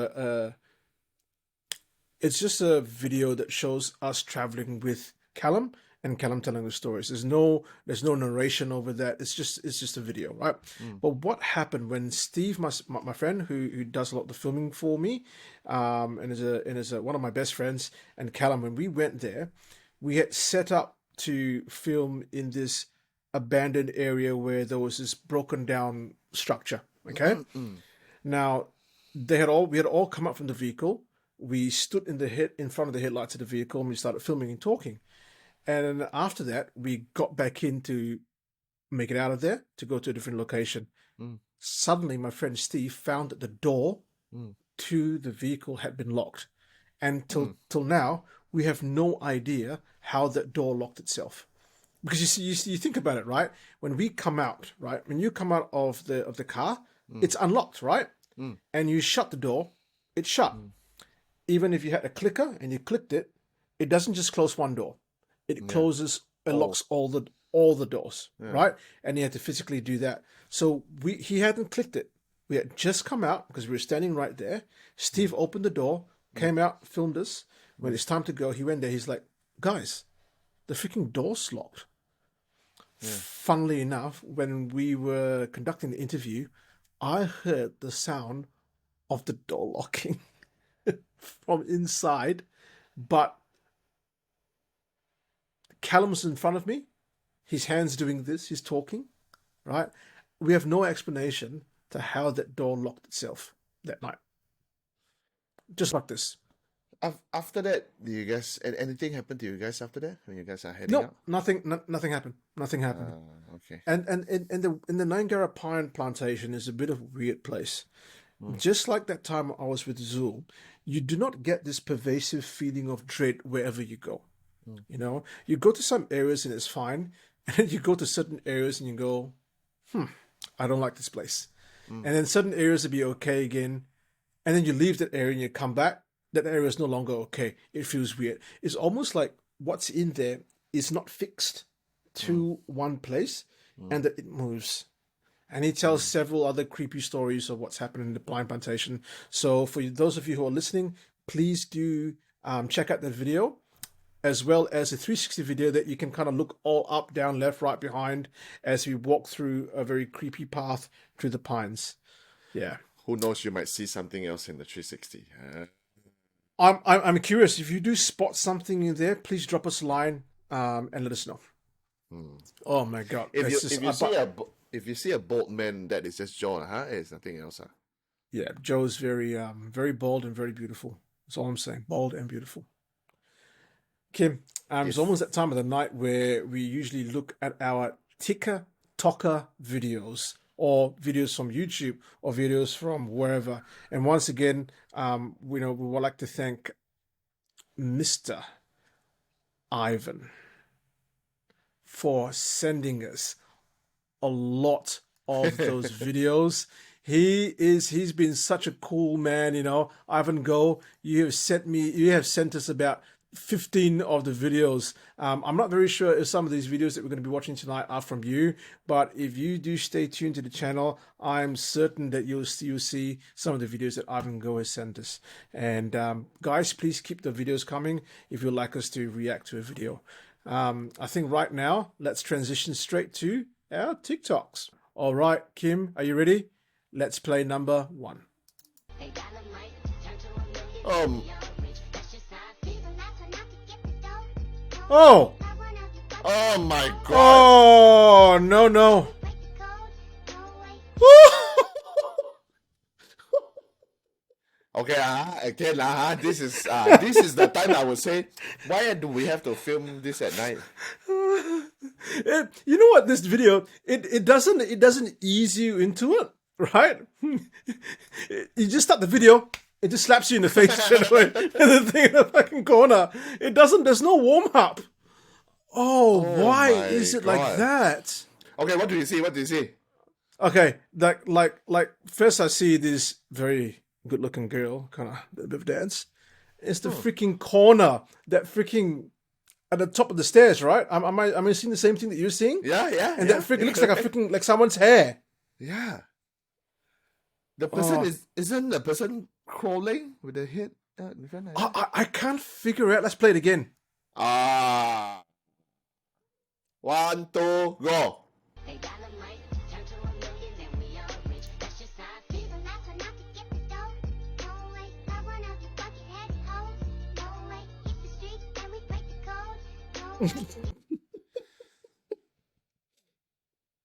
Speaker 1: it's just a video that shows us traveling with Callum and Callum telling the stories. There's no narration over that. It's just a video, right? But what happened when Steve, my friend who does a lot of the filming for me, and is one of my best friends, and Callum, when we went there, we had set up to film in this abandoned area where there was this broken down structure. Okay, now we had all come up from the vehicle. We stood in front of the headlights of the vehicle, and we started filming and talking. And then after that, we got back in to make it out of there to go to a different location. Suddenly, my friend Steve found that the door to the vehicle had been locked. And till now, we have no idea how that door locked itself. Because you think about it, right? When we come out, right? When you come out of the car, it's unlocked, right? And you shut the door, it's shut. Even if you had a clicker and you clicked it, it doesn't just close one door. It closes, it locks all the doors, right? And he had to physically do that. So he hadn't clicked it. We had just come out because we were standing right there. Steve opened the door, came out, filmed us. When it's time to go, he went there. He's like, guys, the freaking door's locked. Yeah. Funnily enough, when we were conducting the interview, I heard the sound of the door locking from inside, but Callum's in front of me. His hand's doing this. He's talking, right? We have no explanation to how that door locked itself that night. Just like this.
Speaker 2: After that, do you guys anything happened to you guys after that when you guys are heading out?
Speaker 1: Nothing happened. Nothing happened.
Speaker 2: Okay.
Speaker 1: And the Nangara pine plantation is a bit of a weird place. Just like that time I was with Zul, you do not get this pervasive feeling of dread wherever you go. You know, you go to some areas and it's fine, and then you go to certain areas and you go, I don't like this place. And then certain areas will be okay again, and then you leave that area and you come back. That area is no longer okay. It feels weird. It's almost like what's in there is not fixed to one place and that it moves. And he tells several other creepy stories of what's happening in the pine plantation. So for those of you who are listening, please do check out that video, as well as a 360 video that you can kind of look all up, down, left, right, behind as we walk through a very creepy path through the pines. Yeah.
Speaker 2: Who knows, you might see something else in the 360.
Speaker 1: I'm curious. If you do spot something in there, please drop us a line and let us know. Oh my God!
Speaker 2: If you see a bald man, that is just Joe, huh? It's nothing else, huh?
Speaker 1: Yeah, Joe's very very bold and very beautiful. That's all I'm saying. Bold and beautiful. Kim, it's almost that time of the night where we usually look at our Tika Toka videos, or videos from YouTube, or videos from wherever. And once again, we would like to thank Mr. Ivan for sending us a lot of those videos. He's been such a cool man, Ivan Go. You have sent us about 15 of the videos. I'm not very sure if some of these videos that we're going to be watching tonight are from you, but if you do stay tuned to the channel, I'm certain that you'll see some of the videos that Ivan Go has sent us. And guys, please keep the videos coming if you'd like us to react to a video. I think right now, let's transition straight to our TikToks. All right, Kim, are you ready? Let's play number 1. Oh!
Speaker 2: Oh my God!
Speaker 1: Oh, no.
Speaker 2: Okay, again, this is the time I would say, why do we have to film this at night?
Speaker 1: You know what? This video, it doesn't ease you into it, right? You just start the video, it just slaps you in the face straight away, and the thing in the fucking corner. There's no warm up. Oh, why is it like that?
Speaker 2: Okay, what do you see?
Speaker 1: Okay, like first I see this very good looking girl kind of a bit of dance. It's the freaking corner, that freaking at the top of the stairs, right? Am I seeing the same thing that you're seeing?
Speaker 2: Yeah.
Speaker 1: And that freaking looks like a freaking like someone's hair.
Speaker 2: Yeah. The person isn't the person crawling with the head?
Speaker 1: I can't figure out. Let's play it again.
Speaker 2: 1, 2, go.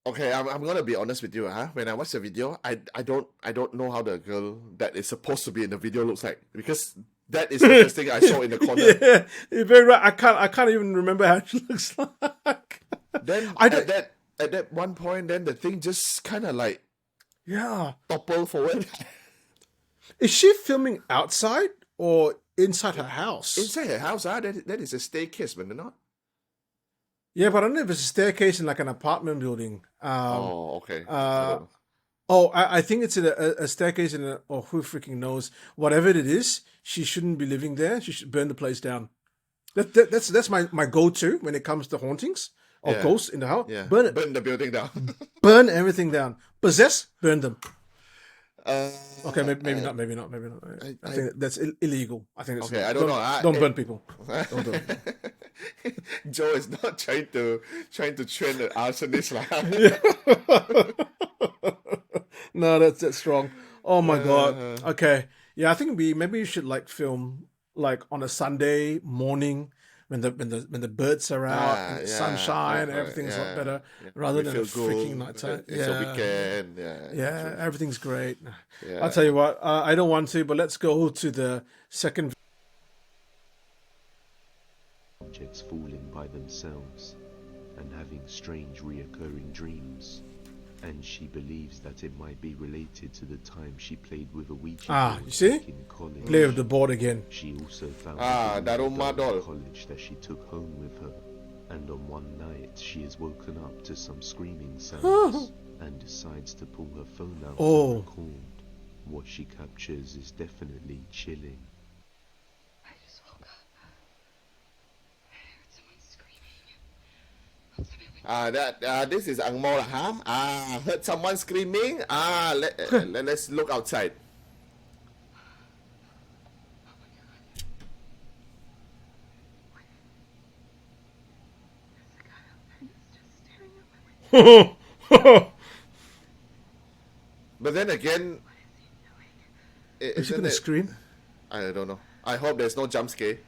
Speaker 2: Okay, I'm gonna be honest with you, When I watch the video, I don't know how the girl that is supposed to be in the video looks like, because that is the first thing I saw in the corner.
Speaker 1: Yeah, you're very right. I can't even remember how she looks like.
Speaker 2: Then at that one point, then the thing just kind of like topple forward.
Speaker 1: Is she filming outside or inside her house?
Speaker 2: Inside her house, that is a staircase, but not.
Speaker 1: Yeah, but I don't know if it's a staircase in like an apartment building.
Speaker 2: Okay.
Speaker 1: I think it's a staircase in who freaking knows. Whatever it is, she shouldn't be living there. She should burn the place down. That's my go-to when it comes to hauntings or ghosts in the house.
Speaker 2: Yeah.
Speaker 1: Burn it.
Speaker 2: Burn the building down.
Speaker 1: Burn everything down. Possess, burn them. Okay, maybe not. Maybe not. I think that's illegal. I think it's
Speaker 2: Okay, I
Speaker 1: illegal.
Speaker 2: don't know.
Speaker 1: Don't burn people. Don't do it.
Speaker 2: Joe is not trying to train an arsonist lah.
Speaker 1: No, that's strong. Oh my god. Okay. Yeah, I think maybe we should like film like on a Sunday morning when the birds are out and the sunshine,
Speaker 2: correct,
Speaker 1: everything's a lot
Speaker 2: yeah.
Speaker 1: better
Speaker 2: Yeah.
Speaker 1: rather
Speaker 2: We
Speaker 1: than a
Speaker 2: feel good.
Speaker 1: freaking nighttime.
Speaker 2: It's a weekend.
Speaker 1: Yeah,
Speaker 2: true.
Speaker 1: everything's great.
Speaker 2: Yeah.
Speaker 1: I'll tell you what, I don't want to, but let's go to the second.
Speaker 5: Objects falling by themselves and having strange reoccurring dreams. And she believes that it might be related to the time she played with a Ouija board
Speaker 1: You see?
Speaker 5: back in college.
Speaker 1: Play with the board again.
Speaker 5: She also found
Speaker 2: Daruma doll.
Speaker 5: in college that she took home with her. And on one night, she is woken up to some screaming sounds and decides to pull her phone out and record. What she captures is definitely chilling.
Speaker 6: I just woke up. I heard someone screaming.
Speaker 2: This is Ang Mo lah, huh? Heard someone screaming. Let's look outside. But then again,
Speaker 1: Is she
Speaker 2: isn't
Speaker 1: gonna
Speaker 2: it?
Speaker 1: scream?
Speaker 2: I don't know. I hope there's no jump scare.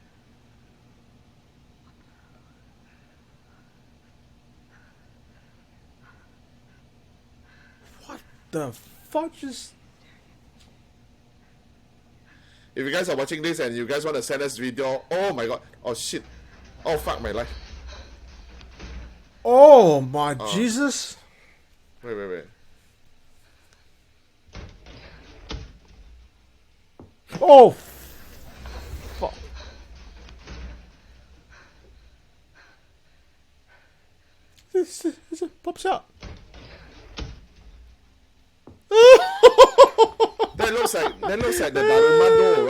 Speaker 1: What the fuck just...
Speaker 2: If you guys are watching this and you guys want to send us video, oh my god, oh shit, oh fuck my life.
Speaker 1: Oh my Jesus.
Speaker 2: Wait.
Speaker 1: Oh fuck. This pops out.
Speaker 2: That looks like the Daruma doll,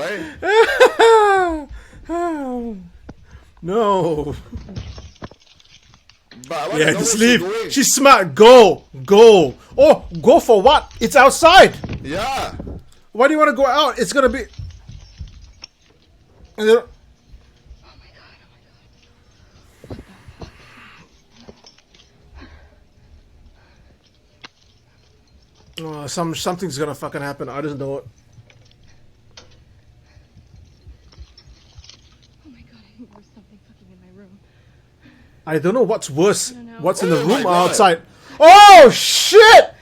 Speaker 2: right?
Speaker 1: No.
Speaker 2: But
Speaker 1: Yeah,
Speaker 2: know
Speaker 1: just
Speaker 2: where
Speaker 1: leave.
Speaker 2: she's going.
Speaker 1: She's smart. Go. Oh, go for what? It's outside.
Speaker 2: Yeah.
Speaker 1: Why do you want to go out? It's gonna be. And then... something's gonna fucking happen. I just know it.
Speaker 6: Oh my god, I think there was something fucking in my room.
Speaker 1: I don't know what's worse.
Speaker 6: I don't know.
Speaker 1: What's in the
Speaker 2: Oh my
Speaker 1: room or
Speaker 2: God.
Speaker 1: outside? Oh shit!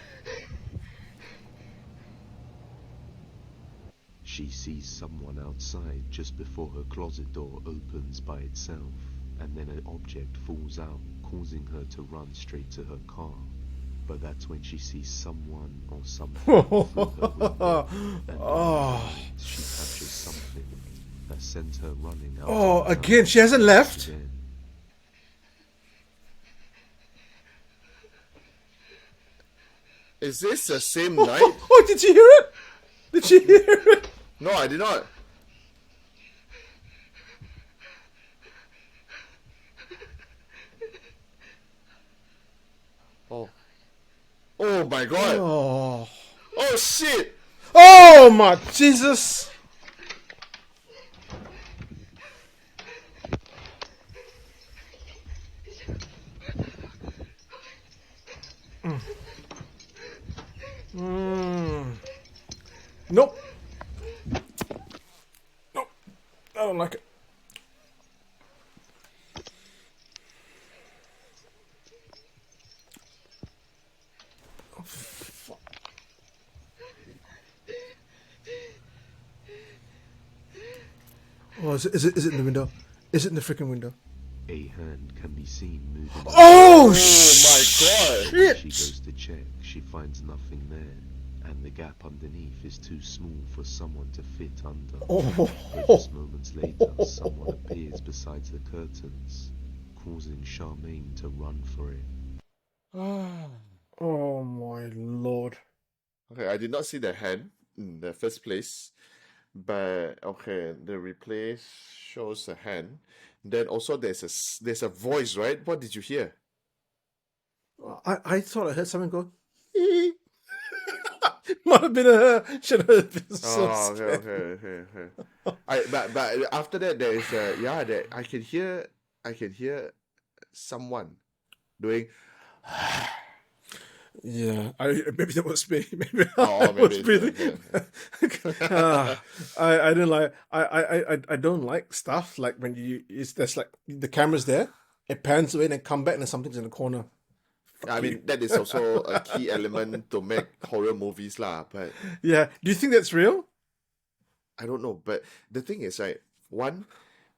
Speaker 5: She sees someone outside just before her closet door opens by itself, and then an object falls out, causing her to run straight to her car. But that's when she sees someone or something through her window, and she captures something that sends her running out.
Speaker 1: Oh,
Speaker 5: of the
Speaker 1: again,
Speaker 5: house
Speaker 1: she hasn't left?
Speaker 5: again.
Speaker 2: Is this the same night?
Speaker 1: Oh, did you hear it? Did you hear it?
Speaker 2: No, I did not. Oh my god.
Speaker 1: Oh.
Speaker 2: Oh shit.
Speaker 1: Oh my Jesus. Nope. Nope. I don't like it. Oh, fuck. Oh, is it in the window? Is it in the freaking window?
Speaker 5: A hand can be seen moving.
Speaker 1: Oh,
Speaker 2: Oh
Speaker 1: shit!
Speaker 2: my god.
Speaker 5: She goes to check, she finds nothing there, and the gap underneath is too small for someone to fit under.
Speaker 1: Oh.
Speaker 5: But just moments later, someone appears beside the curtains, causing Charmaine to run for it.
Speaker 1: Oh my lord.
Speaker 2: Okay, I did not see the hand in the first place, but okay, the replay shows a hand. Then also there's a voice, right? What did you hear?
Speaker 1: I thought I heard someone go Might have been her. Should have been so
Speaker 2: Oh,
Speaker 1: scared.
Speaker 2: okay. But after that, there is that I can hear someone doing.
Speaker 1: Yeah, maybe that was me. Maybe
Speaker 2: Oh,
Speaker 1: I
Speaker 2: maybe
Speaker 1: was
Speaker 2: it's
Speaker 1: breathing. I don't like. I don't like stuff like when there's like the camera's there, it pans away and then come back and then something's in the corner.
Speaker 2: I
Speaker 1: you.
Speaker 2: mean, that is also a key element to make horror movies, lah. But
Speaker 1: Yeah. Do you think that's real?
Speaker 2: I don't know. But the thing is, right? One,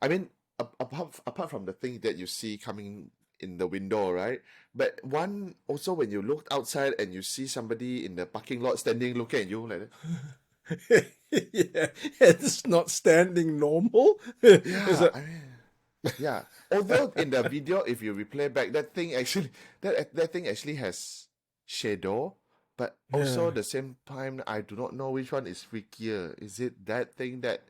Speaker 2: I mean, apart from the thing that you see coming in the window, right? But one also when you look outside and you see somebody in the parking lot standing looking at you like that.
Speaker 1: Yeah, it's not standing normal. Is
Speaker 2: Yeah,
Speaker 1: that-
Speaker 2: I mean, yeah. Although in the video, if you replay back, that thing actually has shadow, but also
Speaker 1: Yeah.
Speaker 2: at the same time, I do not know which one is freakier. Is it that thing that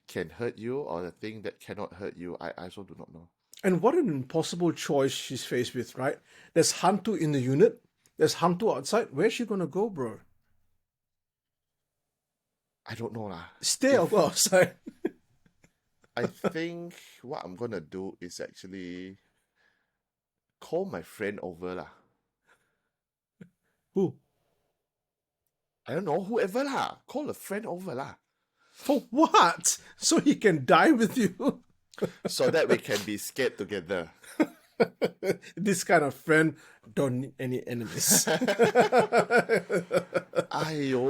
Speaker 2: can hurt you or the thing that cannot hurt you? I also do not know.
Speaker 1: And what an impossible choice she's faced with, right? There's Hantu in the unit. There's Hantu outside. Where's she gonna go, bro?
Speaker 2: I don't know lah.
Speaker 1: Stay or go outside?
Speaker 2: I think what I'm gonna do is actually call my friend over lah.
Speaker 1: Who?
Speaker 2: I don't know, whoever lah. Call a friend over lah.
Speaker 1: For what? So he can die with you?
Speaker 2: So that we can be scared together.
Speaker 1: This kind of friend don't need any enemies.
Speaker 2: Ayo,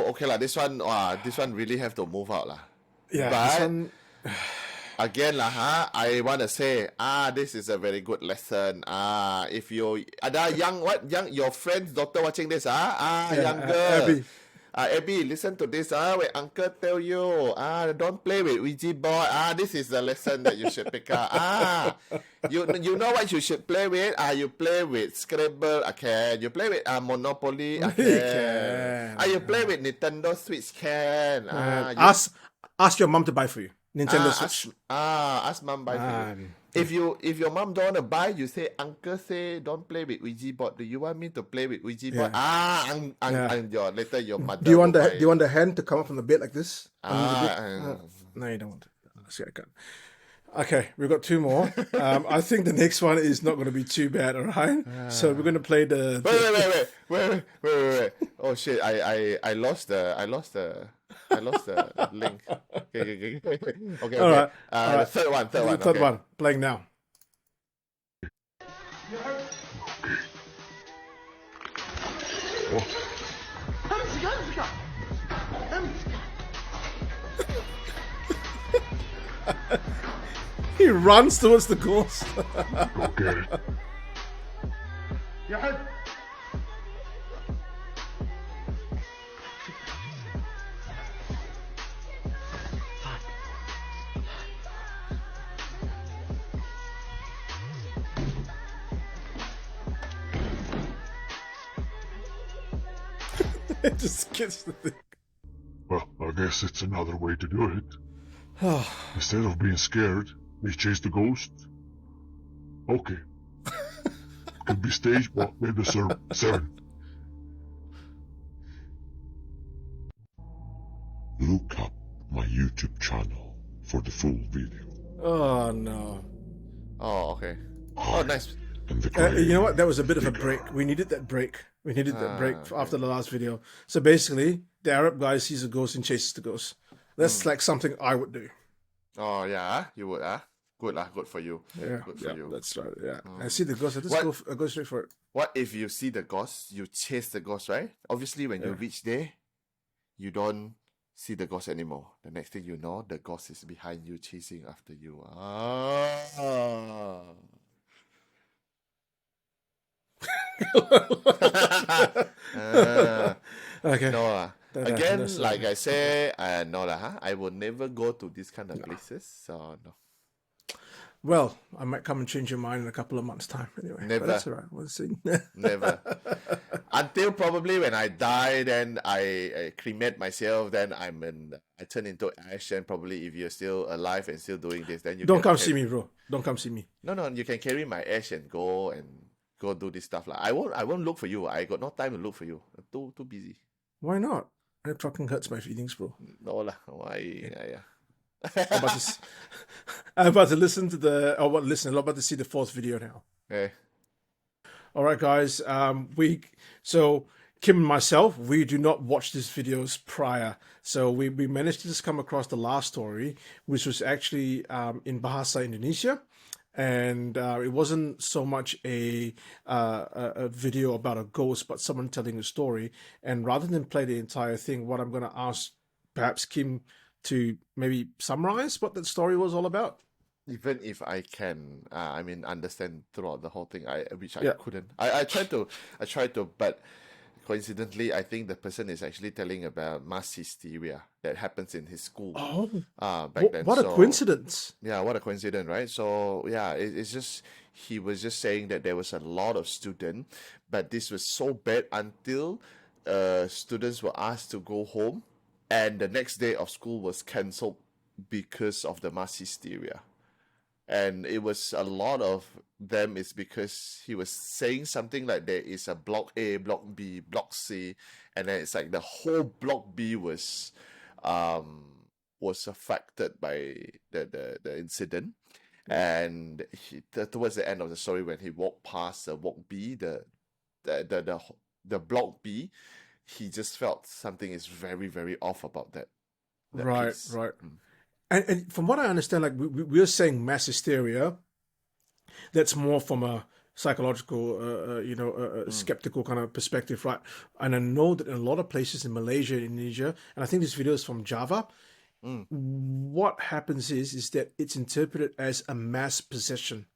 Speaker 2: okay lah. This one really have to move out lah.
Speaker 1: Yeah,
Speaker 2: But
Speaker 1: this one.
Speaker 2: again lah, I wanna say, this is a very good lesson. If you ada young your friend's daughter watching this, young girl.
Speaker 1: Abby.
Speaker 2: Abby, listen to this. When uncle tell you, don't play with Ouija board. This is the lesson that you should pick up. You know what you should play with? You play with Scrabble, can. You play with Monopoly, can.
Speaker 1: Can.
Speaker 2: You play with Nintendo Switch, can.
Speaker 1: Ask your mom to buy for you. Nintendo Switch.
Speaker 2: Ask mom buy for you. If your mom don't want to buy, you say uncle say don't play with Ouija board. Do you want me to play with Ouija board? And later your mother.
Speaker 1: Do you want
Speaker 2: will
Speaker 1: the
Speaker 2: buy.
Speaker 1: Do you want the hand to come up from the bed like this? Under the bed? No, you don't want. See, I can't. Okay, we've got two more. I think the next one is not going to be too bad. All right. So we're going to play the.
Speaker 2: Wait. Oh shit! I lost the link. Okay.
Speaker 1: All right.
Speaker 2: The third one.
Speaker 1: The third one playing now. He runs towards the ghost.
Speaker 7: Okay.
Speaker 1: It just gets the thing.
Speaker 7: Well, I guess it's another way to do it. Instead of being scared, they chase the ghost. Okay. Could be stage, well, maybe 7. Look up my YouTube channel for the full video.
Speaker 1: Oh no.
Speaker 2: Oh, okay. Oh, nice.
Speaker 7: And the
Speaker 1: You know what? That was a bit of a break. We needed that break. We needed that break after the last video. So basically, the Arab guy sees a ghost and chases the ghost. That's like something I would do.
Speaker 2: Oh yeah, you would Good lah, good for you.
Speaker 1: Yeah,
Speaker 2: Good for you.
Speaker 1: that's right. Yeah, I see the ghost. I just go straight for it.
Speaker 2: What if you see the ghost, you chase the ghost, right? Obviously, when you reach there, you don't see the ghost anymore. The next thing you know, the ghost is behind you, chasing after you.
Speaker 1: Okay.
Speaker 2: No lah.
Speaker 1: That-
Speaker 2: Again,
Speaker 1: that's-
Speaker 2: like I say, no lah. I will never go to this kind of places. So no.
Speaker 1: Well, I might come and change your mind in a couple of months' time. Anyway,
Speaker 2: Never.
Speaker 1: But that's all right. We'll see.
Speaker 2: Never. Until probably when I die, then I cremate myself. Then I turn into ash. And probably if you're still alive and still doing this, then you
Speaker 1: Don't
Speaker 2: can
Speaker 1: come see me, bro. Don't come see me.
Speaker 2: No, you can carry my ash and go do this stuff. I won't look for you. I got no time to look for you. I'm too busy.
Speaker 1: Why not? That fucking hurts my feelings, bro.
Speaker 2: No lah. Why? Yeah.
Speaker 1: I'm about to, I'm about to listen to the. Oh, what? Listen, I'm about to see the fourth video now.
Speaker 2: Yeah.
Speaker 1: All right, guys. So Kim and myself, we do not watch these videos prior. So we managed to just come across the last story, which was actually in Bahasa Indonesia. And it wasn't so much a video about a ghost, but someone telling a story. And rather than play the entire thing, what I'm going to ask perhaps Kim to maybe summarize what that story was all about.
Speaker 2: Even if I can, understand throughout the whole thing, which I
Speaker 1: Yeah.
Speaker 2: couldn't. I tried to, but coincidentally, I think the person is actually telling about mass hysteria that happens in his school.
Speaker 1: Oh,
Speaker 2: Back then.
Speaker 1: what a
Speaker 2: So,
Speaker 1: coincidence.
Speaker 2: yeah, what a coincidence, right? So yeah, it's just he was just saying that there was a lot of students, but this was so bad until students were asked to go home, and the next day of school was cancelled because of the mass hysteria. And it was a lot of them is because he was saying something like there is a block A, block B, block C, and then it's like the whole block B was affected by the incident. And towards the end of the story, when he walked past the block B, the block B, he just felt something is very, very off about that
Speaker 1: Right,
Speaker 2: piece.
Speaker 1: right. And from what I understand, like we're saying mass hysteria, that's more from a psychological, skeptical kind of perspective, right? And I know that in a lot of places in Malaysia, Indonesia, and I think this video is from Java, what happens is that it's interpreted as a mass possession.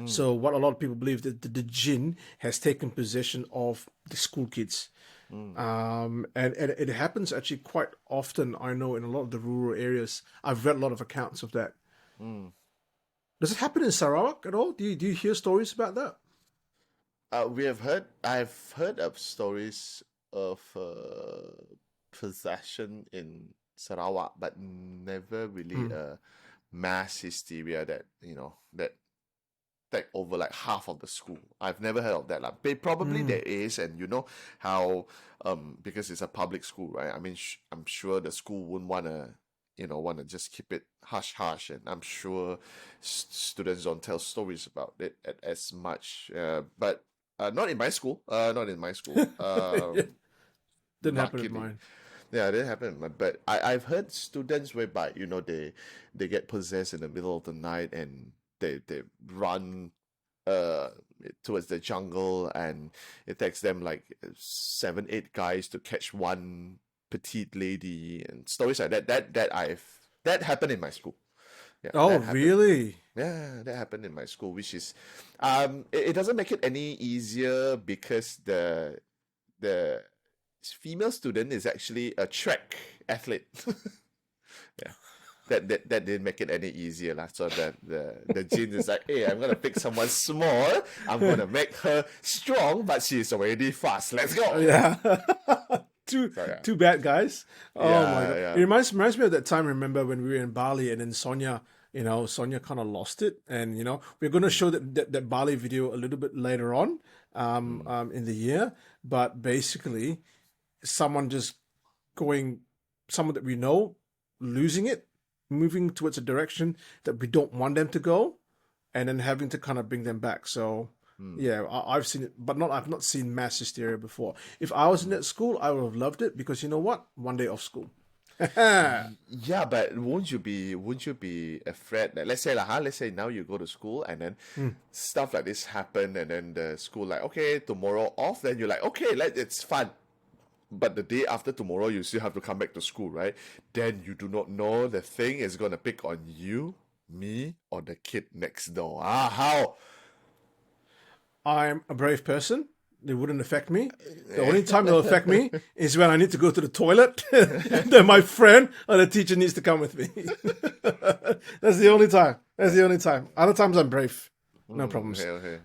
Speaker 1: So what a lot of people believe that the jinn has taken possession of the school kids. And it happens actually quite often, I know, in a lot of the rural areas. I've read a lot of accounts of that. Does it happen in Sarawak at all? Do you hear stories about that?
Speaker 2: I've heard of stories of possession in Sarawak, but never really a mass hysteria that take over like half of the school. I've never heard of that. Like, probably there is, and you know how because it's a public school, right? I mean, I'm sure the school wouldn't wanna just keep it hush hush, and I'm sure students don't tell stories about it as much. But not in my school. Not in my school.
Speaker 1: Didn't happen in
Speaker 2: luckily.
Speaker 1: mine.
Speaker 2: Yeah, it didn't happen. But I've heard students whereby they get possessed in the middle of the night, and they run towards the jungle, and it takes them like 7-8 guys to catch one petite lady, and stories like that. That happened in my school. Yeah,
Speaker 1: Oh,
Speaker 2: that happened.
Speaker 1: really?
Speaker 2: Yeah, that happened in my school, which is it doesn't make it any easier because the female student is actually a track athlete. Yeah. That didn't make it any easier lah. So the jinn is like, hey, I'm gonna pick someone small. I'm gonna make her strong, but she's already fast. Let's go.
Speaker 1: Yeah. Too bad, guys. Oh
Speaker 2: Yeah,
Speaker 1: my god.
Speaker 2: yeah.
Speaker 1: It reminds me of that time, remember, when we were in Bali, and then Sonia kind of lost it. And we're gonna show that Bali video a little bit later on in the year. But basically, someone that we know, losing it, moving towards a direction that we don't want them to go, and then having to kind of bring them back. So yeah, I've seen it, but I've not seen mass hysteria before. If I was in that school, I would have loved it, because you know what? One day off school.
Speaker 2: Yeah, but won't you be afraid that let's say now you go to school, and then stuff like this happen, and then the school like, okay, tomorrow off, then you're like, okay, it's fun. But the day after tomorrow, you still have to come back to school, right? Then you do not know the thing is gonna pick on you, me, or the kid next door. How?
Speaker 1: I'm a brave person. It wouldn't affect me. The only time it'll affect me is when I need to go to the toilet. Then my friend or the teacher needs to come with me. That's the only time. Other times I'm brave. No problems.
Speaker 2: Okay.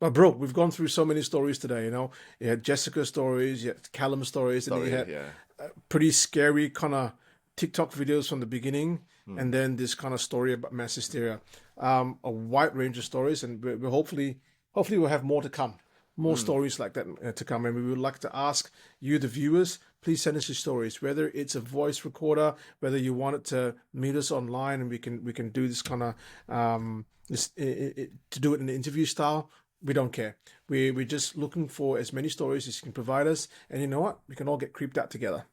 Speaker 1: But bro, we've gone through so many stories today. You had Jessica's stories, you had Callum stories, and then you had pretty scary kind of TikTok videos from the beginning, and then this kind of story about mass hysteria. A wide range of stories, and we're hopefully we'll have more to come. More stories like that to come, and we would like to ask you, the viewers, please send us your stories. Whether it's a voice recorder, whether you want it to meet us online, and we can do this kind of to do it in an interview style. We don't care. We're just looking for as many stories as you can provide us, and you know what? We can all get creeped out together.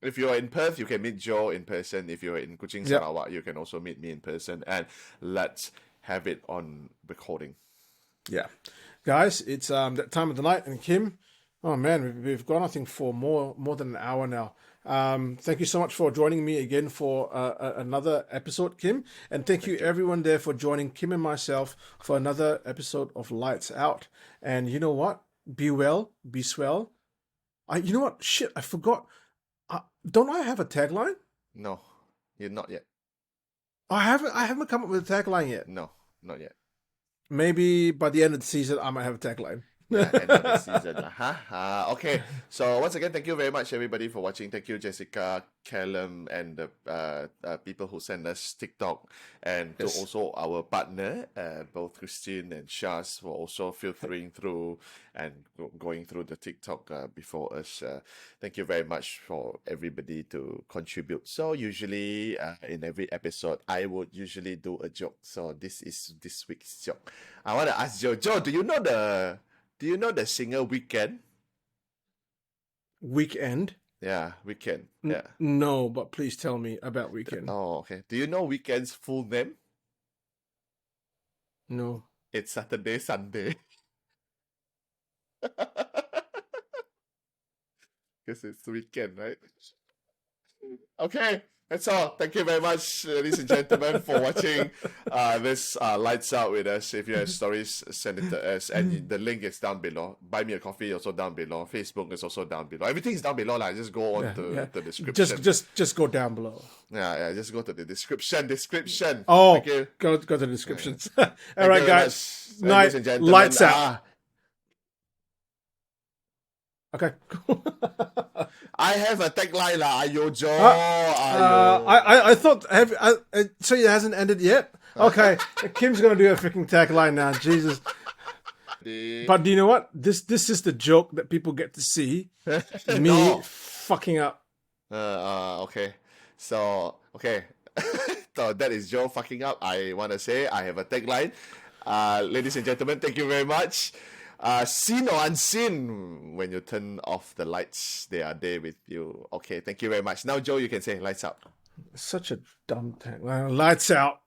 Speaker 2: If you're in Perth, you can meet Joe in person. If you're in Kuching,
Speaker 1: Yep.
Speaker 2: Sarawak, you can also meet me in person. And let's have it on recording.
Speaker 1: Yeah, guys, it's that time of the night, and Kim, oh man, we've gone I think for more than an hour now. Thank you so much for joining me again for another episode, Kim, and thank you everyone there for joining Kim and myself for another episode of Lights Out. And you know what? Be well, be swell. You know what? Shit, I forgot. Don't I have a tagline?
Speaker 2: No, you're not yet.
Speaker 1: I haven't come up with a tagline yet.
Speaker 2: No, not yet.
Speaker 1: Maybe by the end of the season, I might have a tagline.
Speaker 2: Yeah, end of the season. Okay. So once again, thank you very much, everybody, for watching. Thank you, Jessica, Callum, and the people who send us TikTok, and
Speaker 1: Yes.
Speaker 2: to also our partner, both Christine and Shaz, for also filtering through and going through the TikTok before us. Thank you very much for everybody to contribute. So usually, in every episode, I would usually do a joke. So this is this week's joke. I want to ask Joe. Joe, do you know the singer Weekend?
Speaker 1: Weekend?
Speaker 2: Yeah, Weekend. Yeah.
Speaker 1: No, but please tell me about Weekend.
Speaker 2: Oh, okay. Do you know Weekend's full name?
Speaker 1: No.
Speaker 2: It's Saturday, Sunday. Because it's weekend, right? Okay, that's all. Thank you very much, ladies and gentlemen, for watching this Lights Out with us. If you have stories, send it to us. And the link is down below. Buy Me a Coffee also down below. Facebook is also down below. Everything is down below. Just go on to the description.
Speaker 1: Just go down below.
Speaker 2: Yeah, just go to the description.
Speaker 1: Oh,
Speaker 2: Thank you.
Speaker 1: go to the descriptions.
Speaker 2: Thank
Speaker 1: All right,
Speaker 2: you very
Speaker 1: guys.
Speaker 2: much,
Speaker 1: Night.
Speaker 2: ladies and gentlemen.
Speaker 1: Lights out. Okay.
Speaker 2: I have a tagline lah. Ayo, Joe.
Speaker 1: I thought so it hasn't ended yet. Okay, Kim's gonna do a freaking tagline now. Jesus. But do you know what? This is the joke that people get to see me
Speaker 2: No.
Speaker 1: fucking up.
Speaker 2: Okay. So, okay. So that is Joe fucking up. I want to say I have a tagline. Ladies and gentlemen, thank you very much. Seen or unseen, when you turn off the lights, they are there with you. Okay, thank you very much. Now, Joe, you can say lights out.
Speaker 1: Such a dumb tagline. Lights out.